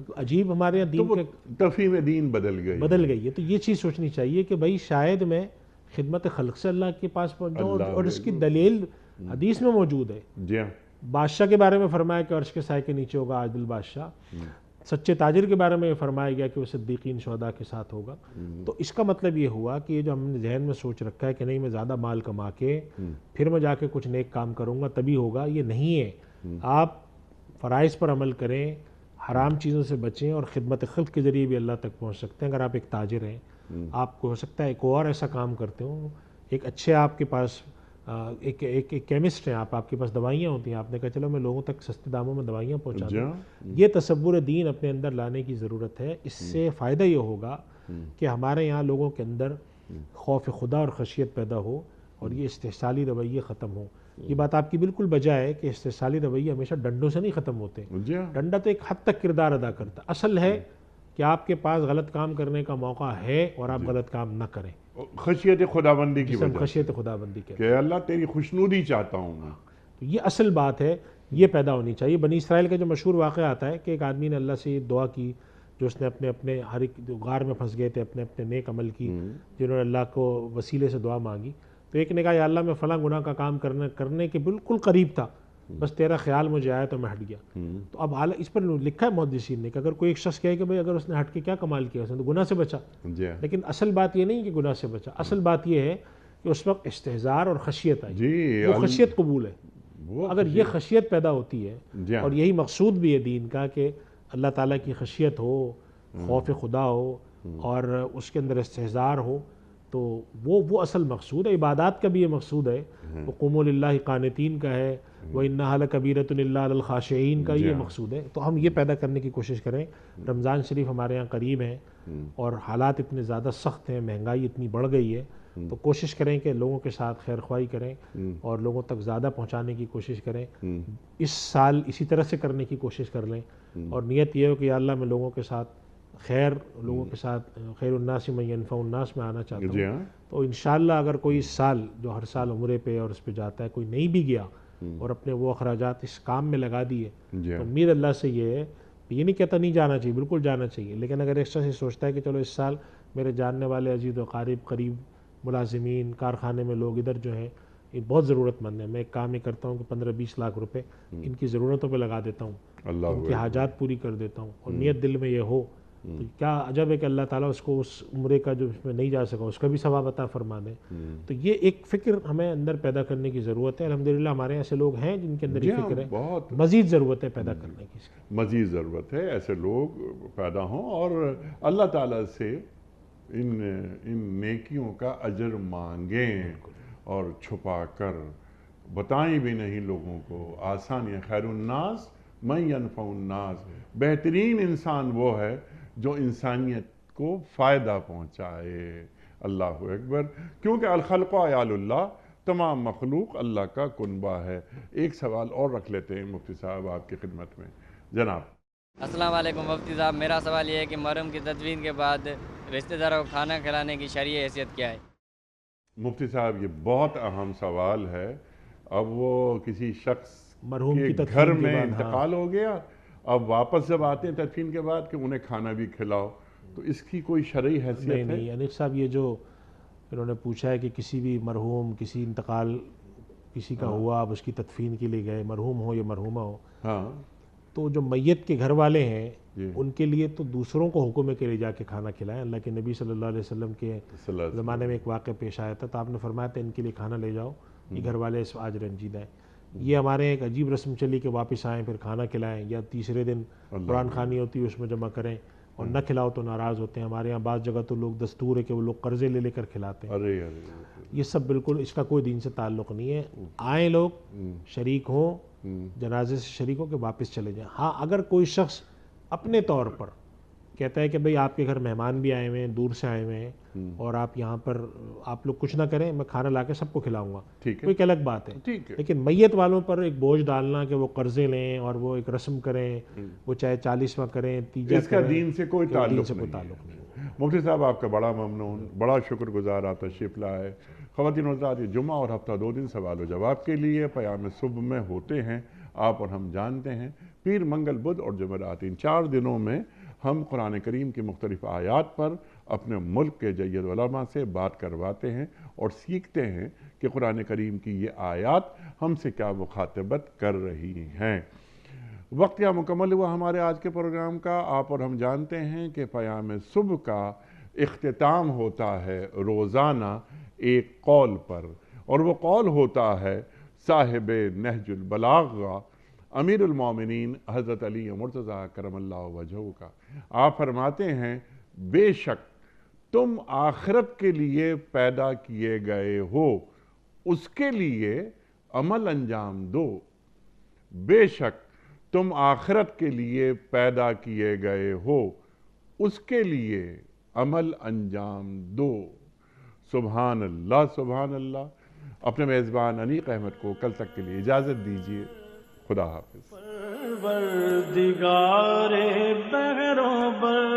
तो अजीब हमारे यहाँ दीन तफ़हीम दीन बदल गई है। तो ये चीज़ सोचनी चाहिए कि भाई शायद मैं खिदमत खल्क़ से अल्लाह के पास पहुँच जाऊँ, और इसकी दलील हदीस में मौजूद है। जी हाँ। बादशाह के बारे में फरमाया कि अर्श के साए के नीचे होगा आदिल बादशाह। सच्चे ताजिर के बारे में फरमाया गया कि वो सिद्दीकीन शुहदा के साथ होगा। तो इसका मतलब ये हुआ कि ये जो हमने जहन में सोच रखा है कि नहीं मैं ज़्यादा माल कमा के फिर मैं जाके कुछ नेक काम करूँगा तभी होगा, ये नहीं है। आप फ़राइज़ पर अमल करें, हराम चीज़ों से बचें और ख़िदमत खल्क़ के ज़रिए भी अल्लाह तक पहुँच सकते हैं। अगर आप एक ताजिर हैं, आपको हो सकता है एक और ऐसा काम करते हो, एक अच्छे आपके पास एक केमिस्ट हैं आप, आपके पास दवाइयाँ होती हैं, आपने कहा चलो मैं लोगों तक सस्ते दामों में दवाइयाँ पहुँचा दूँ। ये तसव्वुर दीन अपने अंदर लाने की ज़रूरत है। इससे फ़ायदा ये होगा कि हमारे यहाँ लोगों के अंदर खौफ खुदा और खशियत पैदा हो और ये इस्तेहसाली रवैये ख़त्म हो। ये बात आपकी बिल्कुल बजा है कि इस्तेहसाली रवैये हमेशा डंडों से नहीं ख़त्म होते। डंडा तो एक हद तक किरदार अदा करता। असल है कि आपके पास गलत काम करने का मौका है और आप गलत काम ना करें। खशियत खुदाबंदी की जिसे हम वजह खशियत खुदाबंदी कहते कि अल्लाह तेरी खुशनुदी चाहता हूँ मैं। हैं। तो ये असल बात है, ये पैदा होनी चाहिए। बनी इसराइल का जो मशहूर वाक़या आता है कि एक आदमी ने अल्लाह से ये दुआ की, जो उसने अपने अपने हर एक जो गार में फंस गए थे, अपने अपने नेक अमल की, जिन्होंने अल्लाह को वसीले से दुआ मांगी। तो एक ने कहा, या अल्लाह मैं फ़लाँ गुनाह का काम करने के बिल्कुल करीब था, बस तेरा ख्याल मुझे आया तो मैं हट गया। तो अब हाल इस पर लिखा है मुहद्दिसीन ने कि अगर कोई एक शख्स कहे कि भाई अगर उसने हट के क्या कमाल किया, उसने तो गुनाह से बचा। जी हाँ। लेकिन असल बात ये नहीं कि गुनाह से बचा, असल बात ये है कि उस वक्त इस्तेहज़ार और खशियत आई, जी, वो खशियत कबूल है। वो अगर ये खशियत पैदा होती है, जी हाँ। और यही मकसूद भी है दीन का कि अल्लाह ताला की खशियत हो, खौफ खुदा हो, और उसके अंदर इस्तेहज़ार हो, तो वो असल मकसूद है। इबादत का भी ये मकसूद है, वो क़ुमू लिल्लाहि क़ानितीन का है, व इन्नहा लकबीरतुन इल्ला अलल ख़ाशिईन का ये मकसूद है। तो हम ये पैदा करने की कोशिश करें। रमज़ान शरीफ हमारे यहाँ करीब है और हालात इतने ज़्यादा सख्त हैं, महंगाई इतनी बढ़ गई है, तो कोशिश करें कि लोगों के साथ खैर ख्वाही करें और लोगों तक ज़्यादा पहुँचाने की कोशिश करें। इस साल इसी तरह से करने की कोशिश कर लें, और नियत ये हो कि या अल्लाह मैं लोगों के साथ खैर, लोगों के साथ खैरुन्नास मन यनफ़उन्नास में आना चाहता जी हूँ। हाँ। तो इंशाअल्लाह अगर कोई इस साल, जो हर साल उम्रे पे और उस पे जाता है, कोई नहीं भी गया और अपने वो अखराजात इस काम में लगा दिए, जी तो हाँ। उम्मीद अल्लाह से ये है, ये नहीं कहता नहीं जाना चाहिए, बिल्कुल जाना चाहिए। लेकिन अगर एक शख्स ये सोचता है कि चलो इस साल मेरे जानने वाले अजीज़ व करीब मुलाजिमीन, कारखाने में लोग इधर जो हैं ये बहुत ज़रूरतमंद है, मैं एक काम ही करता हूँ कि 15-20 लाख रुपए इनकी ज़रूरतों पे लगा देता हूँ, अल्लाह इनकी हाजात पूरी कर देता हूँ, और नियत दिल में ये हो, तो क्या अजब है कि अल्लाह ताला उसको उस उम्रे का जो उसमें नहीं जा सका उसका भी सवाब अता फरमा दे। तो ये एक फ़िक्र हमें अंदर पैदा करने की ज़रूरत है। अल्हम्दुलिल्लाह हमारे ऐसे लोग हैं जिनके अंदर जी ये हाँ, फ़िक्र है, बहुत मज़ीद ज़रूरत है पैदा करने की इसकी। मज़ीद ज़रूरत है, ऐसे लोग पैदा हों और अल्लाह ताला से इन नेकियों का अजर मांगें और छुपा कर बताएं भी नहीं लोगों को। आसानियाँ खैरुन्नास मन यनफ़उन्नास, बेहतरीन इंसान वो है जो इंसानियत को फ़ायदा पहुँचाए। अल्लाह अकबर। क्योंकि अल-खल्क़ु अयालुल्लाह, तमाम मखलूक अल्लाह का कुनबा है। एक सवाल और रख लेते हैं मुफ्ती साहब आपकी खिदमत में। जनाब। अस्सलाम वालेकुम मुफ्ती साहब, मेरा सवाल ये है कि मुहर्रम की तदवीन के बाद रिश्तेदारों को खाना खिलाने की शरई हैसियत क्या है? मुफ्ती साहब, ये बहुत अहम सवाल है। अब वो किसी शख्स मरहूम के की घर तदफीन के में बाद, इंतकाल हो गया, अब वापस जब आते हैं तदफीन के बाद कि उन्हें खाना भी खिलाओ, तो इसकी कोई शरई हैसियत है? नहीं, अनिक साहब, ये जो इन्होंने पूछा है कि किसी भी मरहूम, किसी इंतकाल किसी का हुआ, अब उसकी तदफीन के लिए गए, मरहूम हो या मरहूमा हो, हाँ तो जो मैयत के घर वाले जी। हैं उनके लिए तो दूसरों को हुक्म है कि ले जाके खाना खिलाएं। अल्लाह के नबी सल्लल्लाहु अलैहि वसल्लम के ज़माने में एक वाक़या पेश आया था, तो आपने फरमाया था इनके लिए खाना ले जाओ, ये घर वाले आज रंजीदा हैं। ये हमारे एक अजीब रस्म चली कि वापस आएँ फिर खाना खिलाएं, या तीसरे दिन कुरान खानी होती है उसमें जमा करें, और न खिलाओ तो नाराज़ होते हैं। हमारे यहाँ बाज़ जगह तो लोग दस्तूर है कि वो लोग कर्ज़े ले लेकर खिलाते हैं। अरे अरे, ये सब बिल्कुल, इसका कोई दीन से ताल्लुक़ नहीं है। आए लोग, शरीक हों, जनाजे से शरीक हो के वापस चले जाएं। हाँ, अगर कोई शख्स अपने तौर पर कहता है कि भाई आपके घर मेहमान भी आए हुए हैं, दूर से आए हुए हैं, और आप यहाँ पर आप लोग कुछ ना करें, मैं खाना ला के सबको खिलाऊंगा, ठीक है, कोई एक अलग बात है। ठीक है। लेकिन मैयत वालों पर एक बोझ डालना कि वो कर्जे लें और वो एक रस्म करें, वो चाहे 40वां करें, तीजा इसका करें, दीन से कोई दीन ताल्लुक से कोई नहीं ताल्लुक है। नहीं है। मुफ्ती साहब, आपका बड़ा ममनून, बड़ा शुक्रगुजार आप तशरीफ़ लाए। ख़वातीन और हज़रात, ये जुम्मा और हफ्ता 2 दिन सवाल व जवाब के लिए पयाम सुबह में होते हैं। आप और हम जानते हैं पीर, मंगल, बुध और जुमेरात, इन 4 दिनों में हम कुरान करीम की मुख्तलिफ आयात पर अपने मुल्क के जय्यद उलमा से बात करवाते हैं और सीखते हैं कि कुरान करीम की ये आयात हमसे क्या मुखातबत कर रही हैं। वक्त या मुकम्मल हुआ हमारे आज के प्रोग्राम का। आप और हम जानते हैं कि पयाम सुबह का इख्तिताम होता है रोज़ाना एक कौल पर, और वो कौल होता है साहिब नहजुल बलागा अमीरुल मोमिनीन हज़रत अली मुर्तज़ा करमल्लाहु वजहू का। आप फरमाते हैं, बेशक तुम आखिरत के लिए पैदा किए गए हो, उसके लिए अमल अंजाम दो। बेशक तुम आखिरत के लिए पैदा किए गए हो, उसके लिए अमल अंजाम दो। सुभान अल्लाह, सुभान अल्लाह। अपने मेज़बान अनीक अहमद को कल तक के लिए इजाज़त दीजिए। खुदा हाफिज़। परवरदिगारे बहरों पर